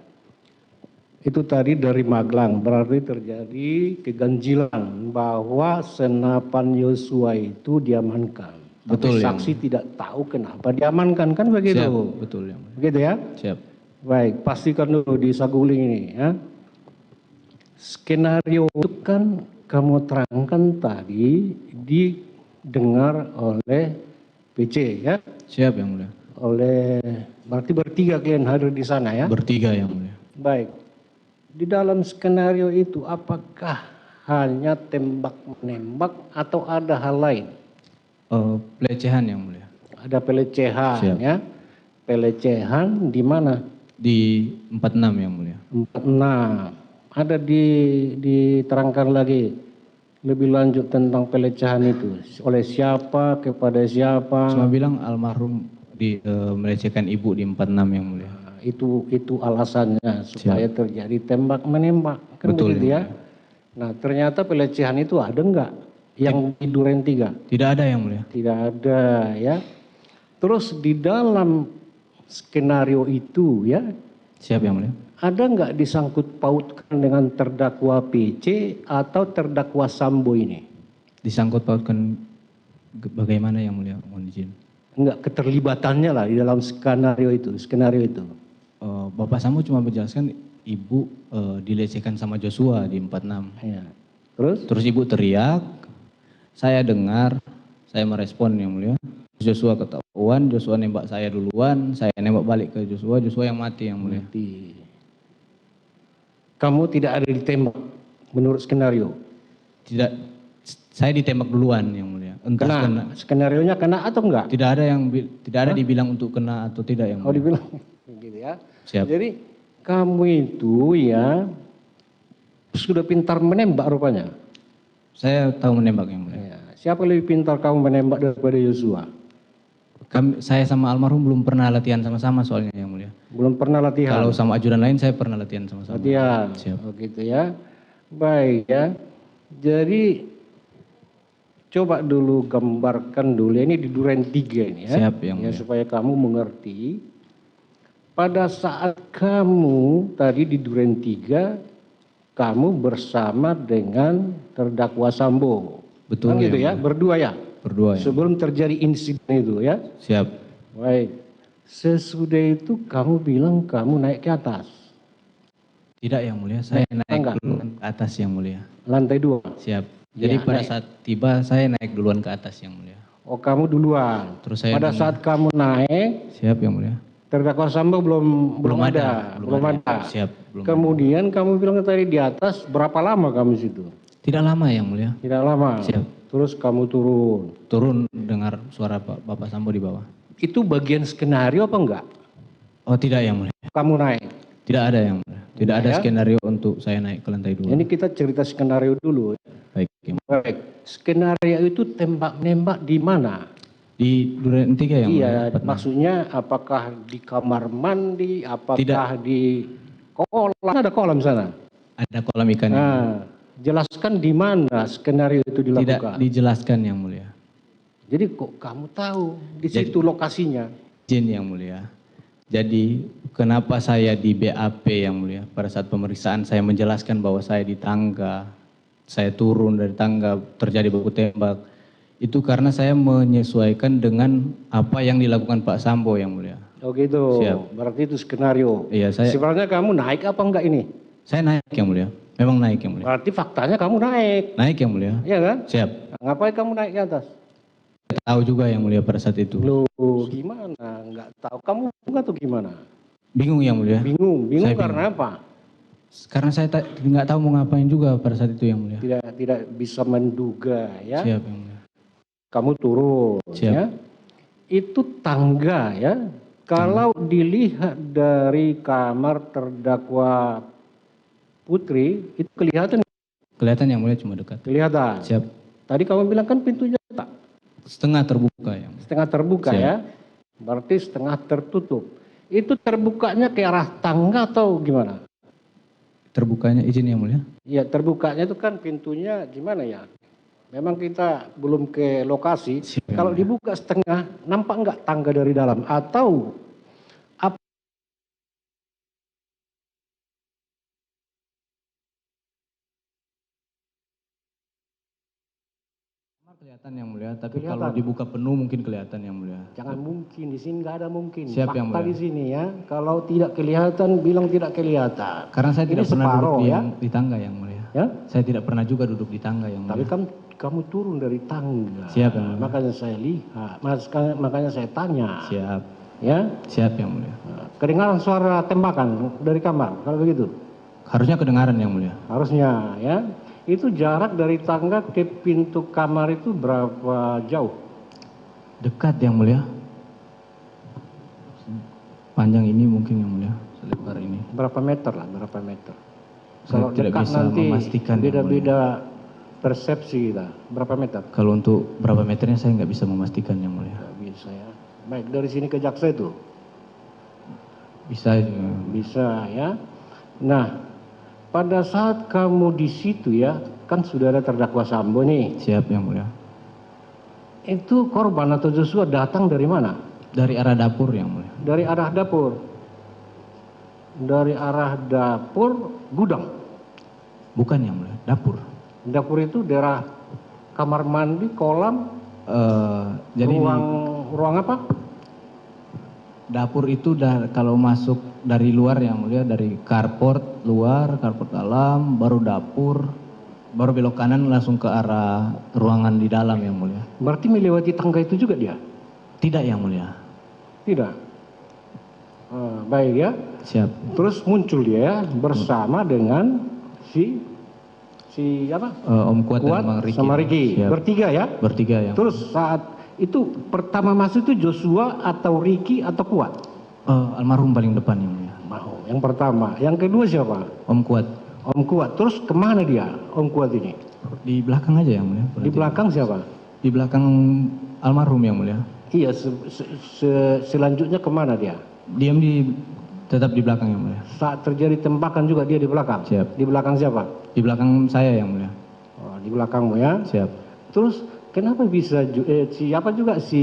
Itu tadi dari Magelang, berarti terjadi keganjilan bahwa senapan Yosua itu diamankan. Betul, Tapi saksi tidak tahu kenapa diamankan, kan begitu? Siap, betul yang mulia. Begitu ya? Siap. Baik, pastikan dulu di Saguling ini ya. Skenario itu kan kamu terangkan tadi didengar oleh PC ya, Siap yang mulia. oleh berarti bertiga kalian hadir di sana ya. Bertiga yang mulia. Baik, di dalam skenario itu apakah hanya tembak menembak atau ada hal lain? Pelecehan yang mulia. Ada pelecehan Siap. ya. Pelecehan di mana? Di 46 yang mulia. 46. Ada diterangkan lagi lebih lanjut tentang pelecehan itu. Oleh siapa, kepada siapa? Cuma bilang almarhum melecehkan ibu di 46 yang mulia. Nah, itu alasannya supaya terjadi tembak menembak. Kan Betul, begitu ya? yang Nah, ternyata pelecehan itu ada enggak? Yang di Duren 3? Tidak ada yang mulia. Tidak ada ya. Terus di dalam skenario itu ya, Siap yang mulia. ada nggak disangkut pautkan dengan terdakwa PC atau terdakwa Sambo ini? Disangkut pautkan bagaimana yang mulia? Mohon izin. Enggak, keterlibatannya lah di dalam skenario itu. Bapak Sambo cuma menjelaskan ibu dilecehkan sama Joshua di 46. Ya. Terus? Terus ibu teriak, saya dengar, saya merespon yang mulia. Joshua ketahuan, Joshua nembak saya duluan, saya nembak balik ke Joshua, Joshua yang mati yang mulia. Mati. Kamu tidak ada ditembak menurut skenario? Tidak, saya ditembak duluan yang mulia. Entah kena. Skenarionya kena atau enggak? Tidak ada dibilang untuk kena atau tidak yang Oh, mulia. dibilang gitu ya. Siap. Jadi kamu itu ya sudah pintar menembak rupanya. Saya tahu menembak yang mulia. Ya. Siapa lebih pintar kamu menembak daripada Yosua? Saya sama almarhum belum pernah latihan sama-sama soalnya yang mulia. Belum pernah latihan. Kalau sama ajudan lain saya pernah latihan sama-sama. Latihan. Siap. Oh, gitu ya. Baik ya. Jadi coba dulu gambarkan dulu ini di Duren 3 ini ya. Siap yang Ya mulia. supaya kamu mengerti. Pada saat kamu tadi di Duren 3 kamu bersama dengan terdakwa Sambo. Betul Kan gitu ya, mulia. berdua ya. Berdua ya. Sebelum terjadi insiden itu ya. Siap. Baik. Sesudah itu kamu bilang kamu naik ke atas. Tidak yang mulia, saya naik enggak. duluan ke atas yang mulia. Lantai 2. Siap. Jadi Ya, pada naik. saat tiba saya naik duluan ke atas yang mulia. Oh, kamu duluan. Terus saya Pada saat kamu naik, Siap yang mulia. terdakwa Sambo belum ada. Siap. Belum ada. Kemudian kamu bilang tadi di atas, berapa lama kamu situ? Tidak lama yang mulia. Tidak lama. Siap. Terus kamu turun. Turun dengar suara Bapak Sambo di bawah. Itu bagian skenario apa enggak? Oh tidak yang mulia. Kamu naik. Tidak ada yang mulia. Tidak ada Ya. skenario untuk saya naik ke lantai 2. Ini kita cerita skenario dulu. Baik. Yang mulia. Baik. Skenario itu tembak-nembak di mana? Di Duren 3 yang Iya, mulia. 46. maksudnya apakah di kamar mandi, apakah Tidak. di kolam? Ada kolam sana. Ada kolam ikan yang mulia. Nah, jelaskan di mana skenario itu Tidak dilakukan. dijelaskan yang mulia. Jadi kok kamu tahu di Jadi- situ lokasinya? Izin yang mulia. Jadi kenapa saya di BAP yang mulia? Pada saat pemeriksaan saya menjelaskan bahwa saya di tangga, saya turun dari tangga, terjadi baku tembak. Itu karena saya menyesuaikan dengan apa yang dilakukan Pak Sambo yang mulia. Oh gitu. Siap. Berarti itu skenario. Iya, saya Sebenarnya kamu naik apa enggak ini? naik yang mulia. Memang naik yang mulia. Berarti faktanya kamu naik. Naik yang mulia. Iya kan? Siap. Nah, ngapain kamu naik ke atas? Tahu juga yang mulia pada saat itu. Loh, gimana? Enggak tahu. Kamu enggak tahu gimana? Bingung yang mulia. Bingung. Bingung Saya karena apa? Karena saya nggak tahu mau ngapain juga pada saat itu yang mulia. Tidak bisa menduga ya. Siap yang mulia. Kamu turun Siap. ya. Itu tangga ya. Kalau dilihat dari kamar terdakwa Putri, itu kelihatan. Kelihatan yang mulia cuma dekat. Kelihatan. Siap. Tadi kamu bilang kan pintunya tak Setengah terbuka yang mulia. setengah terbuka Siap. ya. Berarti setengah tertutup. Itu terbukanya ke arah tangga atau gimana? Terbukanya izin yang mulia. Ya terbukanya itu kan pintunya gimana ya? Memang kita belum ke lokasi. Siap, Kalau ya. dibuka setengah, nampak nggak tangga dari dalam? Atau apa? Kelihatan yang mulia, tapi Kelihatan. kalau dibuka penuh mungkin kelihatan yang mulia. Jangan mungkin, di sini nggak ada mungkin. Siap, yang Fakta mulia. di sini ya. Kalau tidak kelihatan, bilang tidak kelihatan. Karena saya Ini tidak pernah separoh, duduk ya. di tangga yang mulia. Ya? Saya tidak pernah juga duduk di tangga yang Tapi mulia. kan kamu turun dari tangga. Siap, yang mulia. Makanya saya lihat, makanya saya tanya. Siap, Ya, siap yang mulia. kedengaran suara tembakan dari kamar, kalau begitu. Harusnya kedengaran yang mulia. Harusnya, ya. Itu jarak dari tangga ke pintu kamar itu berapa jauh? Dekat yang mulia. Panjang ini mungkin yang mulia, selebar ini. Berapa meter lah, berapa meter? Saya Kalau tidak dekat bisa nanti memastikan, yang beda-beda persepsi kita. Berapa meter? Kalau untuk berapa meternya saya nggak bisa memastikan yang mulia. Nggak bisa ya. Baik, dari sini ke Jaksa itu? Bisa Bisa ya. Nah, pada saat kamu di situ ya, kan sudah ada terdakwa Sambo nih. siap yang mulia. Itu korban atau Joshua datang dari mana? Dari arah dapur yang mulia. Dari arah dapur. Dari arah dapur gudang. Bukan yang mulia, dapur. Dapur itu daerah kamar mandi, kolam, Jadi ruang apa? dapur itu kalau masuk dari luar yang mulia, dari carport luar, carport dalam, baru dapur, baru belok kanan langsung ke arah ruangan di dalam yang mulia. Berarti melewati tangga itu juga dia? Tidak yang mulia. Tidak. Baik ya. Siap. Terus muncul dia bersama dengan si apa? Om Kuat, dan Bang Riki. sama Riki. Siap. Bertiga ya. Bertiga yang. Terus saat itu pertama masuk itu Joshua atau Riki atau Kuat? Almarhum paling depan yang mulia. Mau. Yang pertama. Yang kedua siapa? Om Kuat. Om Kuat. Terus kemana dia Om Kuat ini? Di belakang aja yang mulia. Di belakang siapa? Di belakang almarhum yang mulia. Iya. Selanjutnya kemana dia? Diam tetap di belakang yang mulia. Saat terjadi tembakan juga dia di belakang? Siap. Di belakang siapa? Di belakang saya yang mulia. Oh, di belakangmu ya. Siap. Terus kenapa bisa siapa juga si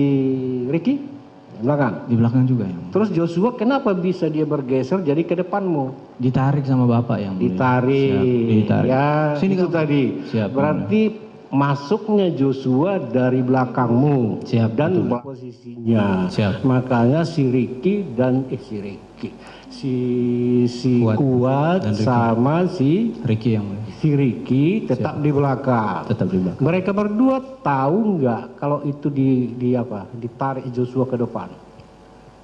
Ricky di belakang? Di belakang juga yang mulia. Terus Joshua kenapa bisa dia bergeser jadi ke depanmu? Ditarik sama bapak yang mulia. Ditarik. Siap, ditarik. Ya, Sini itu kamu. tadi. Siap, Berarti masuknya Joshua dari belakangmu. Siap, Dan betul. posisinya. Siap. Makanya si Ricky dan si Kuat Kuat dan Ricky. sama si Riki yang mulia. Ricky tetap di belakang. Tetap di belakang. Mereka berdua tahu nggak kalau itu ditarik Joshua ke depan?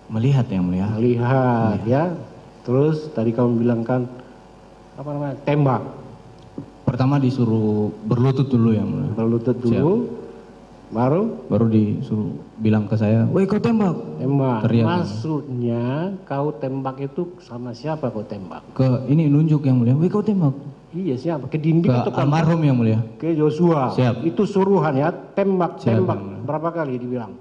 Melihat yang mulia. Lihat ya. Terus tadi kamu bilang kan apa namanya? Tembak. Pertama disuruh berlutut dulu yang mulia. Berlutut dulu. Baru disuruh bilang ke saya, "Woi kau tembak." tembak. Teriak. Maksudnya kau tembak itu sama siapa kau tembak? Ke ini nunjuk yang mulia, "Woi kau tembak." Iya siapa? Ke dinding Ke atau ke almarhum yang mulia. Ke Joshua. Siap. Itu suruhan ya. Tembak. Siap. Berapa kali dibilang?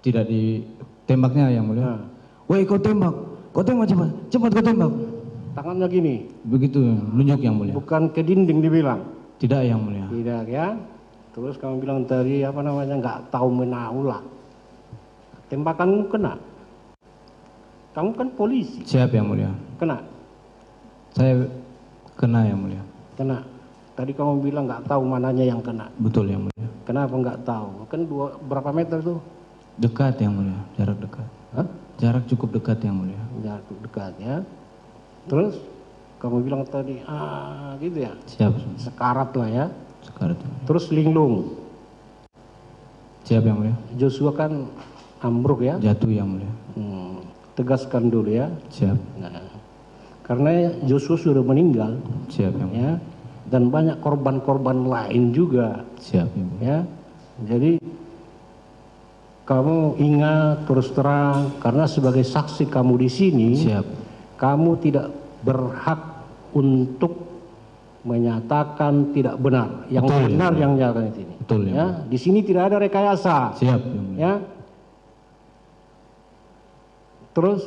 Tidak ditembaknya yang mulia. Nah. "Woi kau tembak. Kau tembak cepat. Cepat kau tembak." Tangannya gini. Begitu nunjuk yang mulia. Bukan ke dinding dibilang. Tidak yang mulia. Tidak ya. Terus kamu bilang tadi apa namanya nggak tahu menahu lah. Tembakanmu kena. Kamu kan polisi. Siap yang mulia. Kena. Saya kena yang mulia. Kena. Tadi kamu bilang nggak tahu mananya yang kena. Betul yang mulia. Kenapa nggak tahu? Kan berapa meter tuh? Dekat yang mulia, jarak dekat. Hah? Jarak cukup dekat yang mulia. Jarak dekat ya. Terus kamu bilang tadi gitu ya. Siap. Sekarat lah ya. Sekarang. Terus linglung. Siap yang mulia. Joshua kan ambruk ya. Jatuh yang mulia. Tegaskan dulu ya. Siap. Nah, karena Joshua sudah meninggal Siap yang mulia. ya, dan banyak korban-korban lain juga Siap yang mulia. ya. Jadi kamu ingat terus terang karena sebagai saksi kamu di sini, Siap. kamu tidak berhak untuk menyatakan tidak benar. Yang Betul, benar ya. yang nyatakan di sini. Betul, ya. Ya, di sini tidak ada rekayasa. Siap yang mulia. Ya. Terus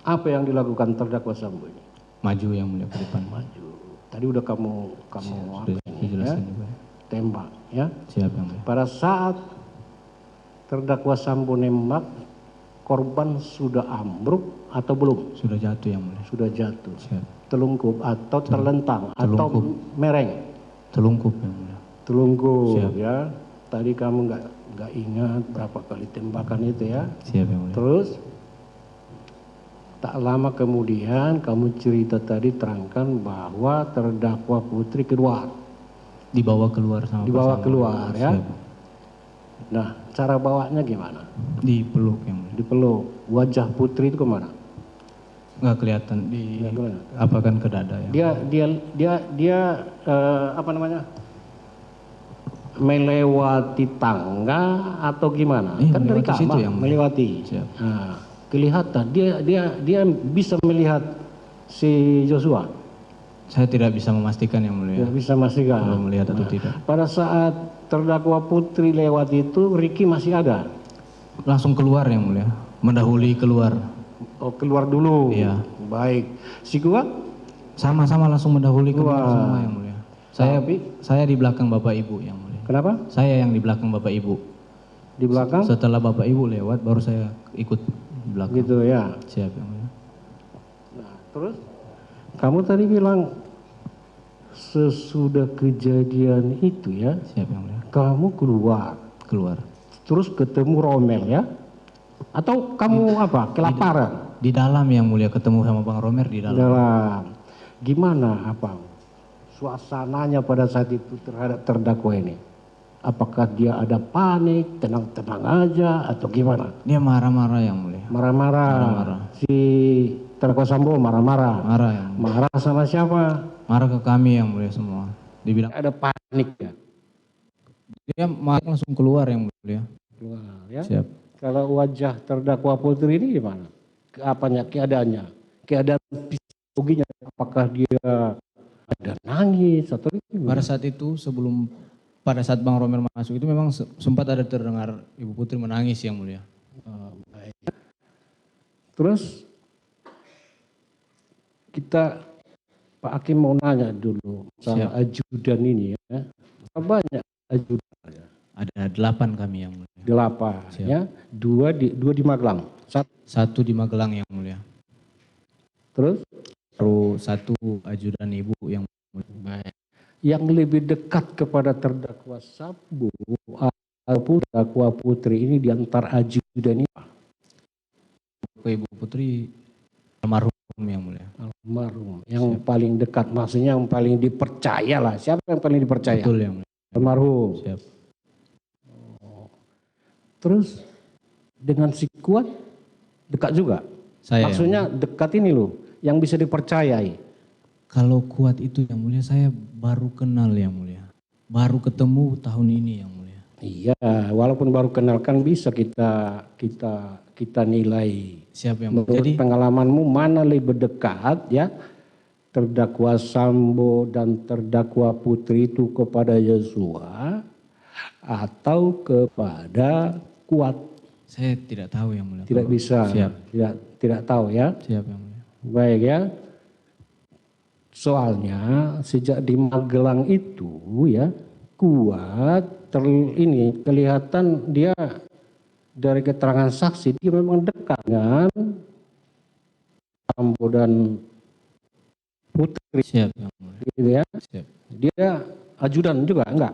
apa yang dilakukan terdakwa Sambo ini? Maju yang mulia ke depan. Maju. Tadi udah kamu Sudah apa ini, ya? dijelasin juga. Tembak, ya. Siap yang mulia. Pada saat terdakwa Sambo nembak, korban sudah ambruk atau belum? Sudah jatuh yang mulia. Sudah jatuh. Siap. Telungkup atau terlentang telungkup. atau mereng? Telungkup yang mulia. Telungkup, Siap. ya. Tadi kamu nggak ingat berapa kali tembakan itu, ya. Siap yang mulia. Terus tak lama kemudian kamu cerita tadi terangkan bahwa terdakwa Putri keluar. Dibawa keluar sama Dibawa pasangan. keluar, ya. Siap. Nah, cara bawanya gimana? Dipeluk yang mulia. Dipeluk. Wajah Putri itu kemana? Nggak kelihatan Nggak kelihatan. apa kan ke dada ya. Dia apa namanya? Melewati tangga atau gimana? Kan dari melewati situ kamar yang mulia. melewati. Siap. Nah, kelihatan dia bisa melihat si Joshua. Saya tidak bisa memastikan yang mulia. Tidak bisa memastikan. Kalau melihat atau tidak. Pada saat terdakwa Putri lewat itu, Ricky masih ada. Langsung keluar yang mulia. Mendahului keluar. Oh, keluar dulu. Iya. Baik. Si Kuat? Sama-sama langsung mendahului keluar Keluar. semua yang mulia. Saya di belakang Bapak Ibu yang mulia. Kenapa? Saya yang di belakang Bapak Ibu. Di belakang? Setelah Bapak Ibu lewat baru saya ikut di belakang. Gitu ya. Siap yang mulia. Nah, terus kamu tadi bilang sesudah kejadian itu, ya, Siap yang mulia. kamu keluar. Keluar. Terus ketemu Romel, ya? Atau kamu apa? Kelaparan? Di dalam yang mulia ketemu sama Bang Romer di dalam. Dalam. Gimana apa suasananya pada saat itu terhadap terdakwa ini? Apakah dia ada panik, tenang-tenang aja, atau gimana? Dia marah-marah yang mulia. Marah-marah. Marah-marah. Si terdakwa Sambo marah-marah. Marah yang mulia. Marah sama siapa? Marah ke kami yang mulia semua. Dibilang Ada panik, ya? dia marah langsung keluar yang mulia. Keluar, ya? Siap. Kalau wajah terdakwa Putri ini gimana? Apanya? Keadaannya? Keadaan psikologinya? Apakah dia ada nangis atau gimana? Pada saat itu pada saat Bang Romer masuk itu memang sempat ada terdengar Ibu Putri menangis yang mulia. Baik. Terus kita Pak Hakim mau nanya dulu soal ajudan ini, ya. Banyak ajudan, ya. Ada 8 kami yang mulia. 8, Siap. ya. Dua di Magelang. Satu di Magelang yang mulia. Terus Baru 1 ajudan Ibu yang mulia. baik. Yang lebih dekat kepada terdakwa Sambo ataupun terdakwa Putri ini di antara ajudan ini Ke Ibu Putri almarhum yang mulia. almarhum. Yang paling dekat, maksudnya yang paling dipercaya lah. Siapa yang paling dipercaya? Betul yang mulia. Almarhum. Siap. Terus dengan si Kuat dekat juga. Saya Maksudnya dekat ini loh, yang bisa dipercayai. kalau Kuat itu yang mulia saya baru kenal yang mulia. Baru ketemu tahun ini yang mulia. Iya, walaupun baru kenal kan bisa kita nilai. Siap yang mulia. Menurut Jadi pengalamanmu mana lebih dekat, ya, terdakwa Sambo dan terdakwa Putri itu kepada Yosua atau kepada Kuat? saya tidak tahu yang mulia. Tidak bisa. Siap. Tidak tahu, ya. Siap yang mulia. Baik, ya. Soalnya sejak di Magelang itu, ya, Kuat ini kelihatan dia dari keterangan saksi dia memang dekat dengan Sambo dan Putri, Siap yang mulia. gitu, ya. Siap. Dia ajudan juga enggak?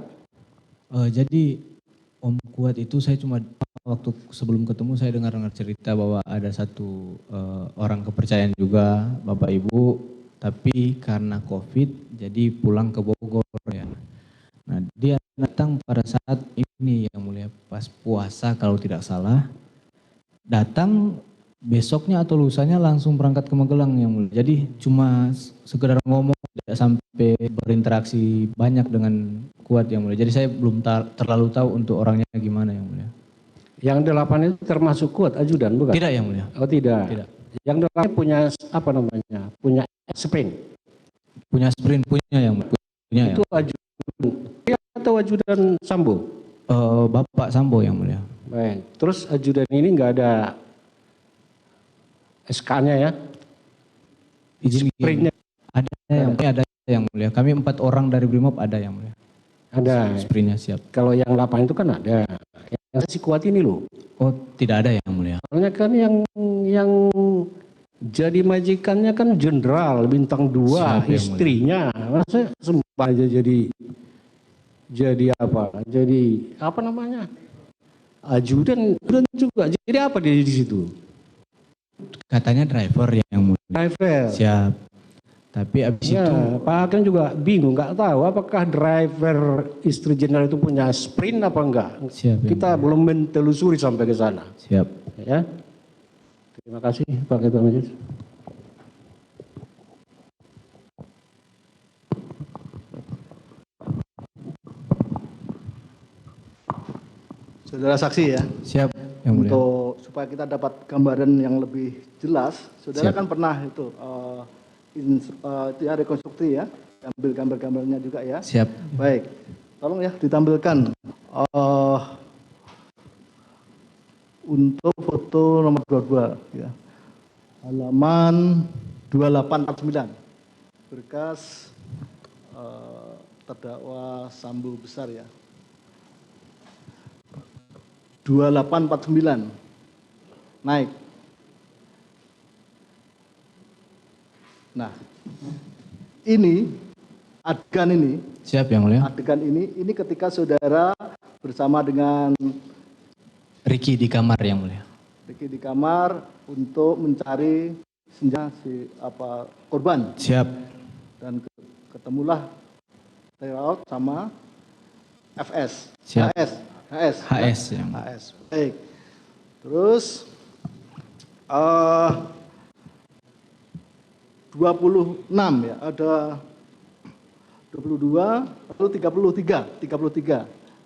Jadi Om Kuat itu saya cuma waktu sebelum ketemu saya dengar cerita bahwa ada satu orang kepercayaan juga Bapak Ibu, tapi karena COVID jadi pulang ke Bogor ya. Nah dia datang pada saat ini yang mulia pas puasa kalau tidak salah, datang besoknya atau lusanya langsung berangkat ke Magelang yang mulia. Jadi cuma sekedar ngomong, tidak sampai berinteraksi banyak dengan Kuat yang mulia. Jadi saya belum terlalu tahu untuk orangnya gimana yang mulia. Yang 8 itu termasuk Kuat ajudan bukan? Tidak yang mulia. Oh tidak. Tidak. Yang 8 punya apa namanya? Punya sprint. Punya sprint punya yang mulia. Punya Itu ajudan dia atau ajudan Sambo? Bapak Sambo yang mulia. Baik. Terus ajudan ini enggak ada SK-nya ya. Izin Sprintnya ada yang mulia. Kami 4 orang dari Brimob ada yang mulia. ada. Sprintnya siap. Kalau yang 8 itu kan ada. Yang si kuat ini loh. Oh tidak ada yang mulia. Soalnya kan yang jadi majikannya kan jenderal bintang 2 Siapa yang istrinya. Masa sembah aja jadi apa? Jadi apa namanya? Ajudan juga. Jadi apa dia di situ? Katanya driver yang mulia. Driver. Siap. Tapi abis Ya, itu Pak Hakim juga bingung, nggak tahu apakah driver istri jenderal itu punya sprint apa enggak. siap. Yang Kita belum mentelusuri sampai ke sana. siap. Ya. Terima kasih Pak Ketua Majelis. Saudara saksi ya, Siap yang mulia. untuk supaya kita dapat gambaran yang lebih jelas, saudara Siap. kan pernah itu itu ya rekonstruksi ya, ambil gambar-gambarnya juga ya. Siap. Baik, tolong ya ditampilkan untuk foto nomor 22 ya, halaman 2849, berkas terdakwa Sambo besar ya. 2849 naik. Nah, ini adegan ini, Siap yang mulia. ini ketika saudara bersama dengan Ricky di kamar yang mulia. Ricky di kamar untuk mencari senjata korban, Siap. dan ketemulah Teraut sama FS. Siap. HS. yang HS. Baik. Terus 26 ya, ada 22 lalu 33.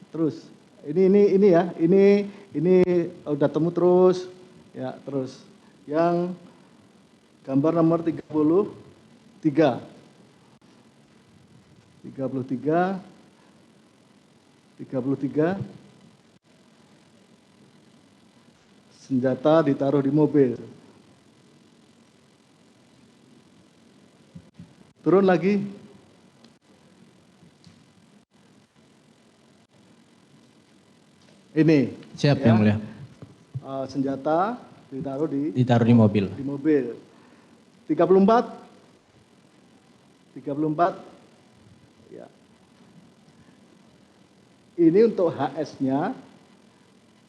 Terus ini ya, ini udah temu terus ya, terus yang gambar nomor 33 senjata ditaruh di mobil. Turun lagi. Ini. Siap ya, yang mulia. Senjata ditaruh di Ditaruh di mobil. mobil. 34. Ya. Ini untuk HS-nya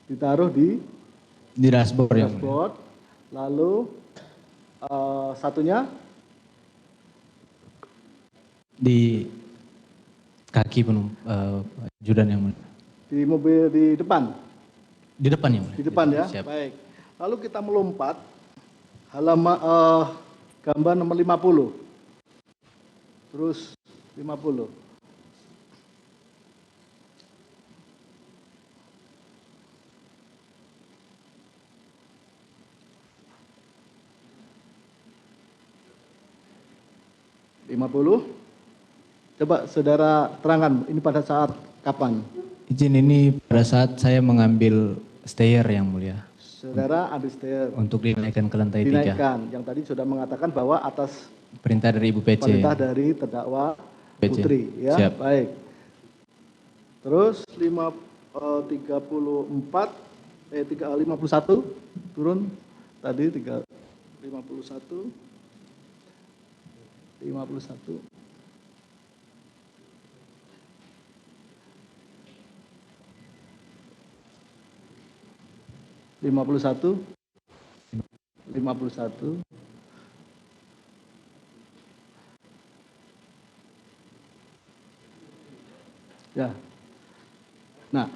ditaruh di Dashboard yang mulia. dashboard. Lalu satunya Di kaki ajudan yang mulia. di mobil di depan. Di depan yang mulia. Di depan ya. Siap. Baik. Lalu kita melompat halaman gambar nomor 50. Terus 50. Coba saudara terangkan ini pada saat kapan? Izin ini pada saat saya mengambil stair yang mulia. Saudara ambil stair, Untuk dinaikkan ke lantai 3. dinaikkan. Yang tadi sudah mengatakan bahwa atas Perintah dari Ibu PC. perintah dari terdakwa PC. Putri, ya. Siap. Baik. Terus 51 turun tadi 51. Ya. Nah,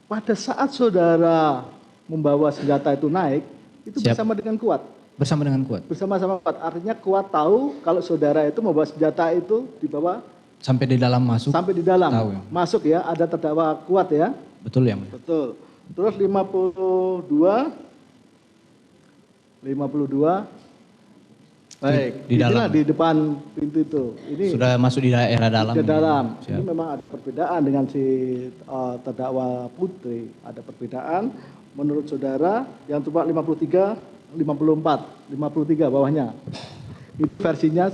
pada saat saudara membawa senjata itu naik, itu Siap. bersama dengan Kuat. Bersama dengan Kuat. Bersama-sama Kuat. Artinya Kuat tahu kalau saudara itu membawa senjata itu dibawa Sampai di dalam masuk. sampai di dalam. Tahu ya. Masuk ya, ada terdakwa Kuat ya. Betul yang mulia. Betul. Terus 52. Baik. Di dalam. Inilah di depan pintu itu. Ini Sudah masuk di daerah dalam. ke dalam. Siap. Ini memang ada perbedaan dengan si terdakwa Putri. Ada perbedaan menurut saudara yang coba 53 53 bawahnya. Itu versinya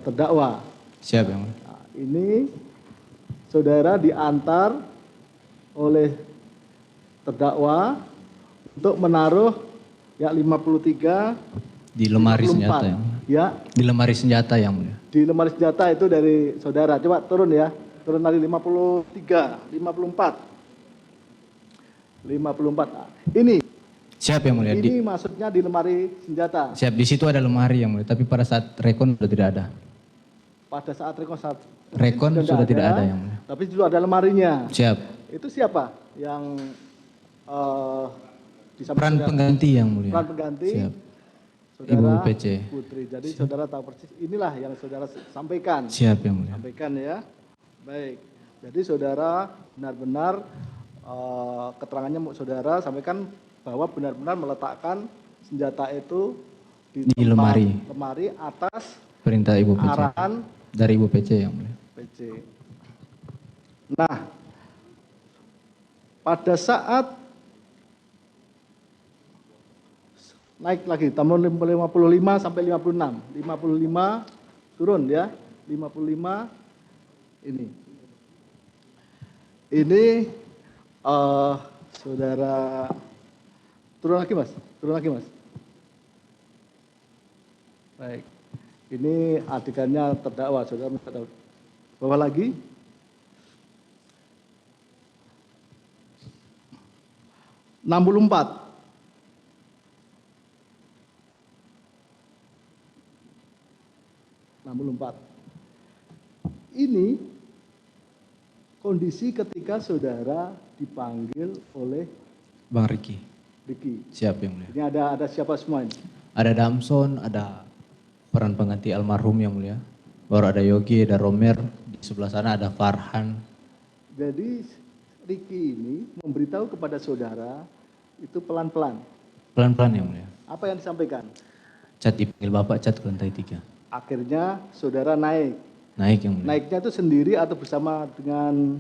terdakwa. Siap yang mulia. Nah, ini saudara diantar oleh terdakwa untuk menaruh ya 53 Di lemari 54. senjata yang mulia. Ya, Di lemari senjata yang mulia. di lemari senjata itu dari saudara. Coba turun ya. Turun lagi 53, 54. 54. Nah, ini Siap yang mulia. ini maksudnya di lemari senjata. Siap, di situ ada lemari yang mulia, tapi pada saat rekon sudah tidak ada. Pada saat Rekon sudah tidak ada yang mulia. tapi juga ada lemarinya. Siap. Itu siapa yang disampaikan Peran saudara? pengganti yang mulia. Peran pengganti Siap. saudara Ibu PC. Putri. Jadi saudara tahu persis inilah yang saudara sampaikan. Siap yang mulia. Sampaikan ya. Baik. Jadi saudara benar-benar keterangannya saudara sampaikan bahwa benar-benar meletakkan senjata itu Di tempat lemari. atas Perintah Ibu PC. arahan Dari Ibu PC yang mulia. PC. Nah, pada saat naik lagi, tambah 55 sampai 56. 55 turun ya, 55 ini. Ini saudara turun lagi mas, turun lagi mas. Baik, ini adegannya terdakwa, saudara minta tahu. Bawah lagi. Enam puluh empat. Ini kondisi ketika saudara dipanggil oleh Bang Riki. Riki. Siap yang mulia. Ini ada siapa semua ini? Ada Damson, ada peran pengganti almarhum yang mulia. Baru ada Yogi, ada Romer. Di sebelah sana ada Farhan. Jadi Riki ini memberitahu kepada saudara itu pelan-pelan. Pelan-pelan yang mulia. Apa yang disampaikan? Cat dipanggil Bapak, cat ke lantai 3. Akhirnya saudara naik. Naik yang mulia. Naiknya itu sendiri atau bersama dengan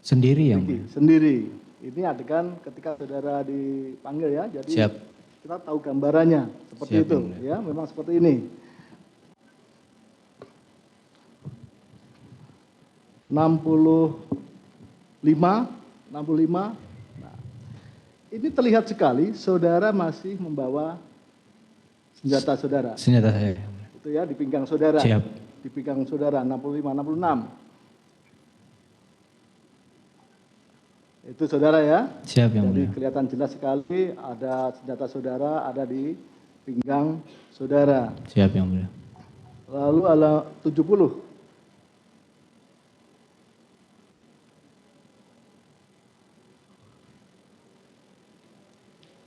Sendiri yang Riki? mulia. Sendiri. Ini adegan ketika saudara dipanggil ya. Jadi Siap. kita tahu gambarannya seperti Siap, itu yang mulia. ya, memang seperti ini. 65. Nah, ini terlihat sekali saudara masih membawa senjata saudara. Senjata saya yang mulia. Itu ya di pinggang saudara. Siap. Di pinggang saudara 65, 66. Itu saudara ya. Siap yang Jadi mulia. kelihatan jelas sekali ada senjata saudara ada di pinggang saudara. Siap yang mulia. Lalu ada 70.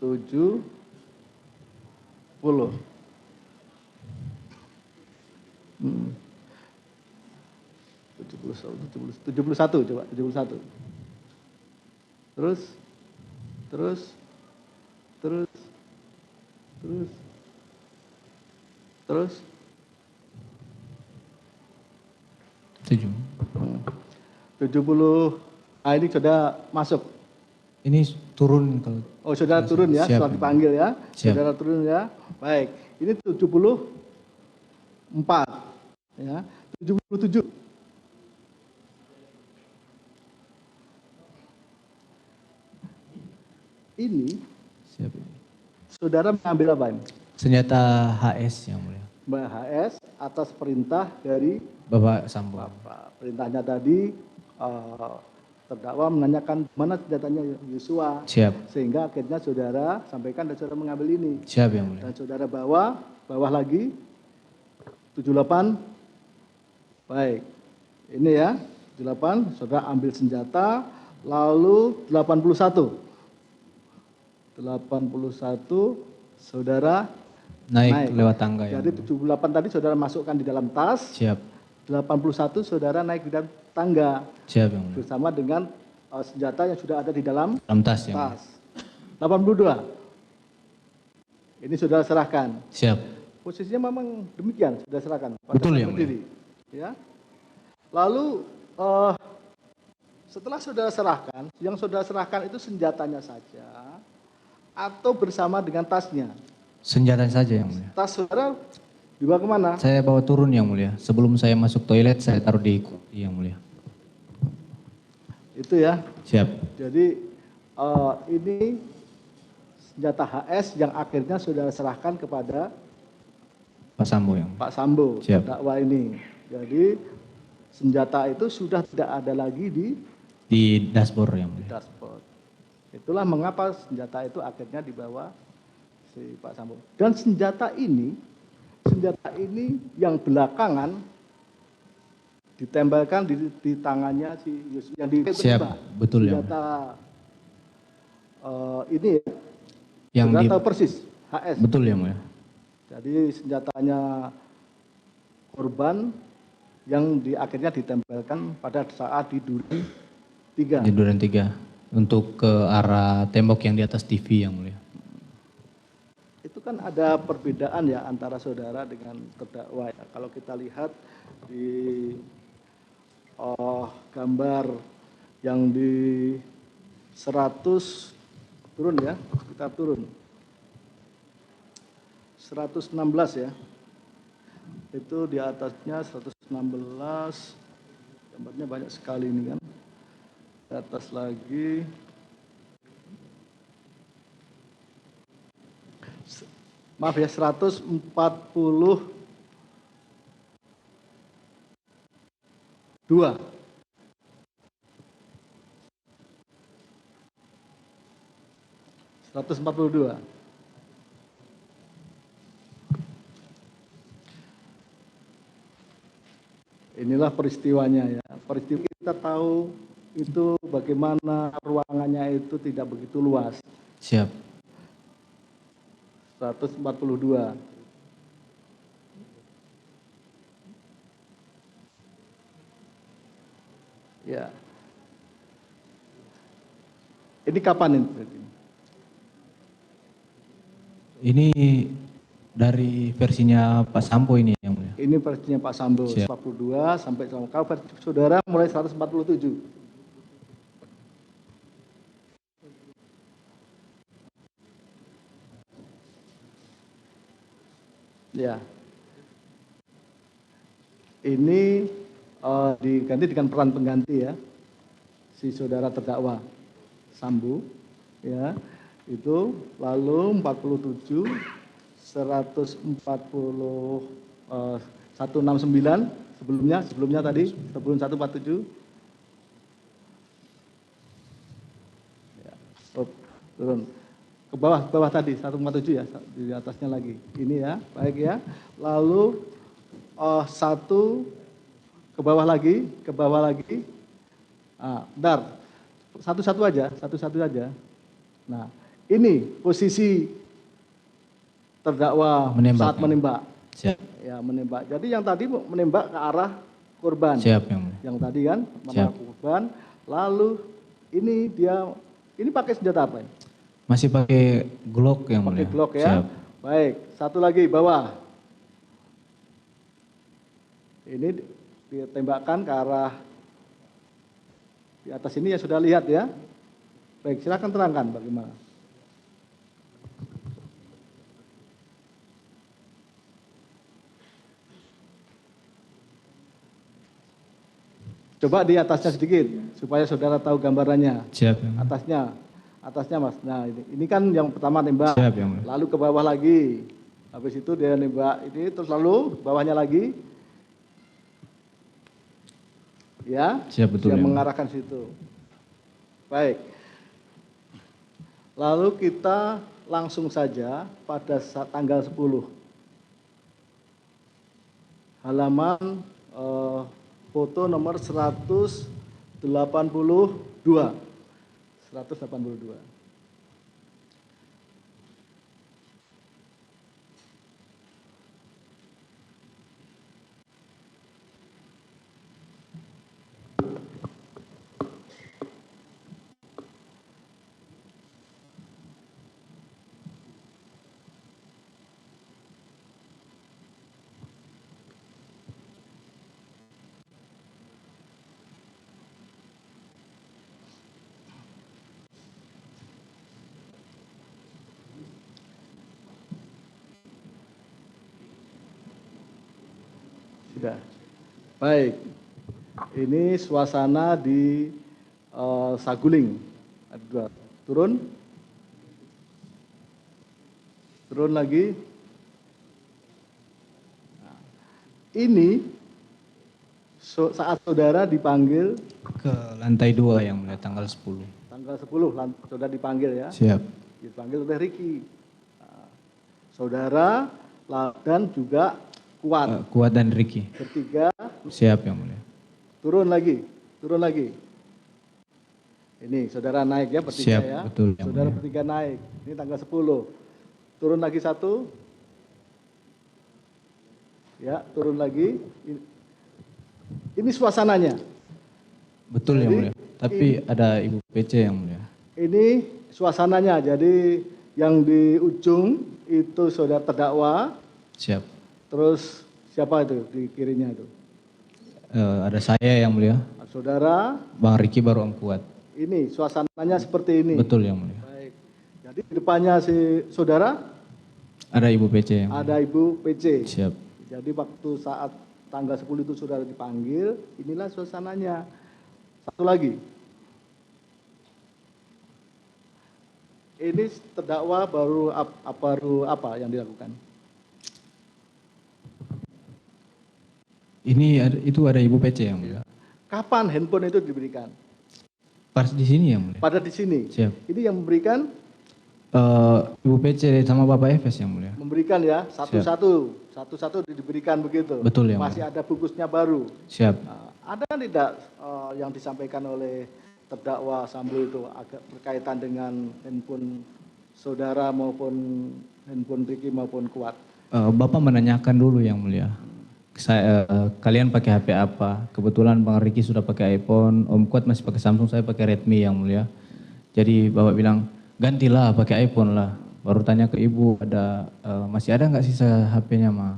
Tujuh puluh. 71 coba, 71. Terus. 7. 70. Ah ini sudah masuk. Ini turun kalau Oh saudara turun ya, Siap. setelah dipanggil ya. Siap. Saudara turun ya. Baik, ini 74 ya. 77. Ini siap. saudara mengambil apa ini? Senjata HS yang mulia. Mbak HS atas perintah dari Bapak Sambo. Bapak. Perintahnya tadi terdakwa menanyakan mana senjatanya Yosua. Siap. Sehingga akhirnya saudara sampaikan dan saudara mengambil ini. Siap yang mulia. Dan saudara bawah lagi 78. Baik. Ini ya, 78 saudara ambil senjata lalu 81. 81 saudara Naik lewat tangga yang Jadi 78 tadi saudara masukkan di dalam tas. Siap. 81 saudara naik di dalam tangga Siap yang mulia. bersama dengan senjata yang sudah ada di dalam Dalam tas yang mulia. tas. 82. Ini saudara serahkan. Siap. Posisinya memang demikian, sudah serahkan. Betul, saat yang berdiri. Ya. Lalu setelah saudara serahkan, yang saudara serahkan itu senjatanya saja. atau bersama dengan tasnya? Senjata saja yang mulia. Tas saudara dibawa kemana? Saya bawa turun yang mulia. Sebelum saya masuk toilet saya taruh di kursi yang mulia. Itu ya. Siap. Jadi ini senjata HS yang akhirnya saudara serahkan kepada Pak Sambo yang mulia. Pak Sambo, Siap. terdakwa ini. Jadi senjata itu sudah tidak ada lagi Di dashboard yang di mulia. dashboard. Itulah mengapa senjata itu akhirnya dibawa si Pak Sambo. Dan senjata ini yang belakangan ditembakkan di tangannya si Yusuf yang di Siap, betul ya. senjata ini Yang saudara di tahu persis HS. betul yang mulia. Jadi senjatanya korban yang akhirnya ditempelkan pada saat di duri 3. Di duren 3 untuk ke arah tembok yang di atas TV yang mulia. Itu kan ada perbedaan ya antara saudara dengan terdakwa ya. Kalau kita lihat di gambar yang di 100 turun ya, kita turun 116 ya, itu di atasnya 116, gambarnya banyak sekali ini kan, di atas lagi maaf ya 142. Inilah peristiwanya ya. Peristiwa kita tahu itu bagaimana ruangannya itu tidak begitu luas. Siap. 142. Ya. Ini kapan ini? Ini dari versinya Pak Sambo ini yang mulia. Ini versinya Pak Sambo, Siap. 42 sampai kalau versi saudara mulai 147. Ya. Ini diganti dengan peran pengganti ya. Si saudara terdakwa Sambo ya. Itu lalu 47 140 169 sebelumnya tadi sebelum 147 ya, turun ke bawah tadi 147 ya, di atasnya lagi ini ya, baik ya. Lalu satu ke bawah lagi bentar, satu-satu aja. Nah ini posisi terdakwa Menembak, saat ya. menembak. Siap. Ya menembak. Jadi yang tadi menembak ke arah korban. Siap yang mulia. Yang tadi kan Siap. korban. Lalu ini pakai senjata apa? Masih pakai Glock yang mulia. Pakai Glock ya. Siap. Baik. Satu lagi bawah. Ini ditembakkan ke arah di atas ini ya sudah lihat ya. Baik, silakan terangkan bagaimana. Coba di atasnya sedikit supaya saudara tahu gambarannya. Siap yang mulia. Atasnya mas. Nah ini kan yang pertama nembak. Siap yang mulia. Lalu ke bawah lagi. Habis itu dia nembak ini terus lalu bawahnya lagi. Ya. Siap, betul, Dia ya. mengarahkan situ. Baik. Lalu kita langsung saja pada tanggal 10. Halaman foto nomor 182. 182. Sudah. Baik. Ini suasana di Saguling. Ada dua. Turun. Turun lagi. Nah, ini saat saudara dipanggil Ke lantai 2 yang mulia tanggal 10. tanggal 10, saudara dipanggil ya. Siap. Dipanggil oleh Ricky. Nah, saudara dan juga Kuat. Kuat dan Ricky. Bertiga. Siap yang mulia. Turun lagi. Turun lagi. Ini saudara naik ya bertiga Siap, ya. betul, yang Saudara mulia. bertiga naik. Ini tanggal 10. Turun lagi satu. Ya, turun lagi. Ini suasananya. Betul yang Jadi, mulia. Tapi ada Ibu PC yang mulia. Ini suasananya. Jadi yang di ujung itu saudara terdakwa. Siap. Terus siapa itu di kirinya itu? Ada saya yang mulia. Saudara. Bang Ricky baru Om Kuat. Ini suasananya seperti ini. Betul yang mulia. Baik. Jadi di depannya si saudara Ada Ibu PC yang mulia. ada Ibu PC. Siap. Jadi waktu saat tanggal 10 itu saudara dipanggil, inilah suasananya. Satu lagi. Ini terdakwa baru apa yang dilakukan? Itu ada Ibu PC yang mulia. Kapan handphone itu diberikan? Pas di sini yang mulia. Pada di sini. Siap. Ini yang memberikan Ibu PC sama Bapak Efes yang mulia. memberikan ya satu-satu diberikan begitu. Betul yang Masih mulia. ada bungkusnya baru. Siap. Nah, ada tidak yang disampaikan oleh terdakwa Sambo itu agak berkaitan dengan handphone saudara maupun handphone Ricky maupun Kuat? Bapak menanyakan dulu yang mulia. Kalian pakai HP apa? Kebetulan Bang Ricky sudah pakai iPhone, Om Kuat masih pakai Samsung, saya pakai Redmi yang mulia. Jadi Bapak bilang, gantilah pakai iPhone lah. Baru tanya ke Ibu, masih ada nggak sisa HP-nya Ma?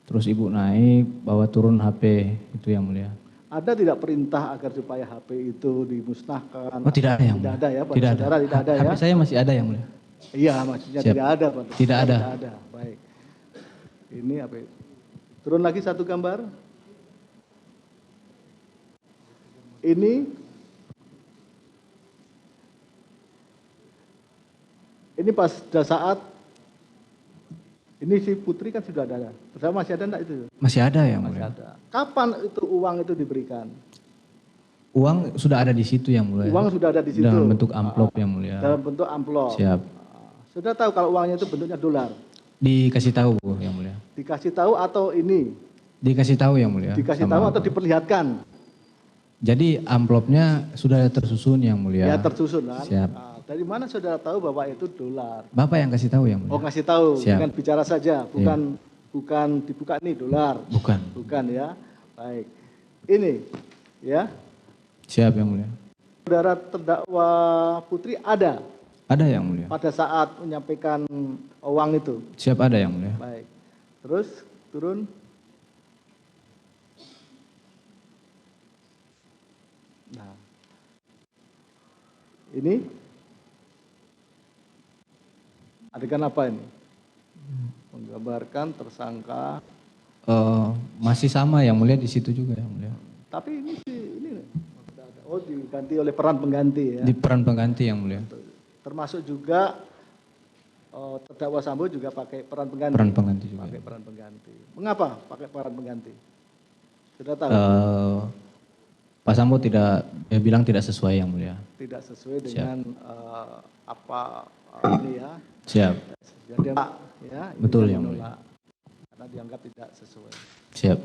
Terus Ibu naik, bawa turun HP, itu yang mulia. Ada tidak perintah agar supaya HP itu dimusnahkan? Oh tidak ada yang Tidak mulia. ada ya, pada Tidak saudara ada. tidak ada ya? HP saya masih ada yang mulia. Iya, maksudnya Siap. tidak ada pada Tidak saudara, ada. Tidak ada. Baik. Ini apa itu? Turun lagi satu gambar. Ini pada saat ini si Putri kan sudah ada. Bersama masih ada enggak itu? Masih ada yang Masih mulia. ada. Kapan itu uang itu diberikan? Uang sudah ada di situ yang mulia. Uang sudah ada di situ. Dalam bentuk amplop yang mulia. Dalam bentuk amplop. Siap. Sudah tahu kalau uangnya itu bentuknya dolar. Dikasih tahu Bu yang mulia. Dikasih tahu atau ini? Dikasih tahu yang mulia. Dikasih sama tahu atau Bapak. diperlihatkan? Jadi amplopnya sudah tersusun yang mulia. Ya tersusun kan. Siap. Nah, dari mana saudara tahu bahwa itu dolar? Bapak yang kasih tahu yang mulia. Oh ngasih tahu, Siap. dengan bicara saja, bukan dibuka nih dolar. Bukan. Bukan ya. Baik. Ini ya. Siap yang mulia. Saudara terdakwa Putri ada Ada yang mulia. pada saat menyampaikan uang itu. Siap ada yang mulia. Baik. Terus turun. Nah. Ini adegan apa ini? Menggambarkan tersangka. Masih sama yang mulia di situ juga yang mulia. Tapi ini oh diganti oleh peran pengganti ya. Di peran pengganti yang mulia. Termasuk juga terdakwa Sambo juga pakai peran pengganti. Peran pengganti juga. Pakai peran pengganti. Mengapa pakai peran pengganti? Sudah tahu? Pak Sambo bilang tidak sesuai yang mulia. Tidak sesuai Siap. dengan ini ya. Siap. Jadi ya. Betul, ini yang menolak. Karena dianggap tidak sesuai. Siap.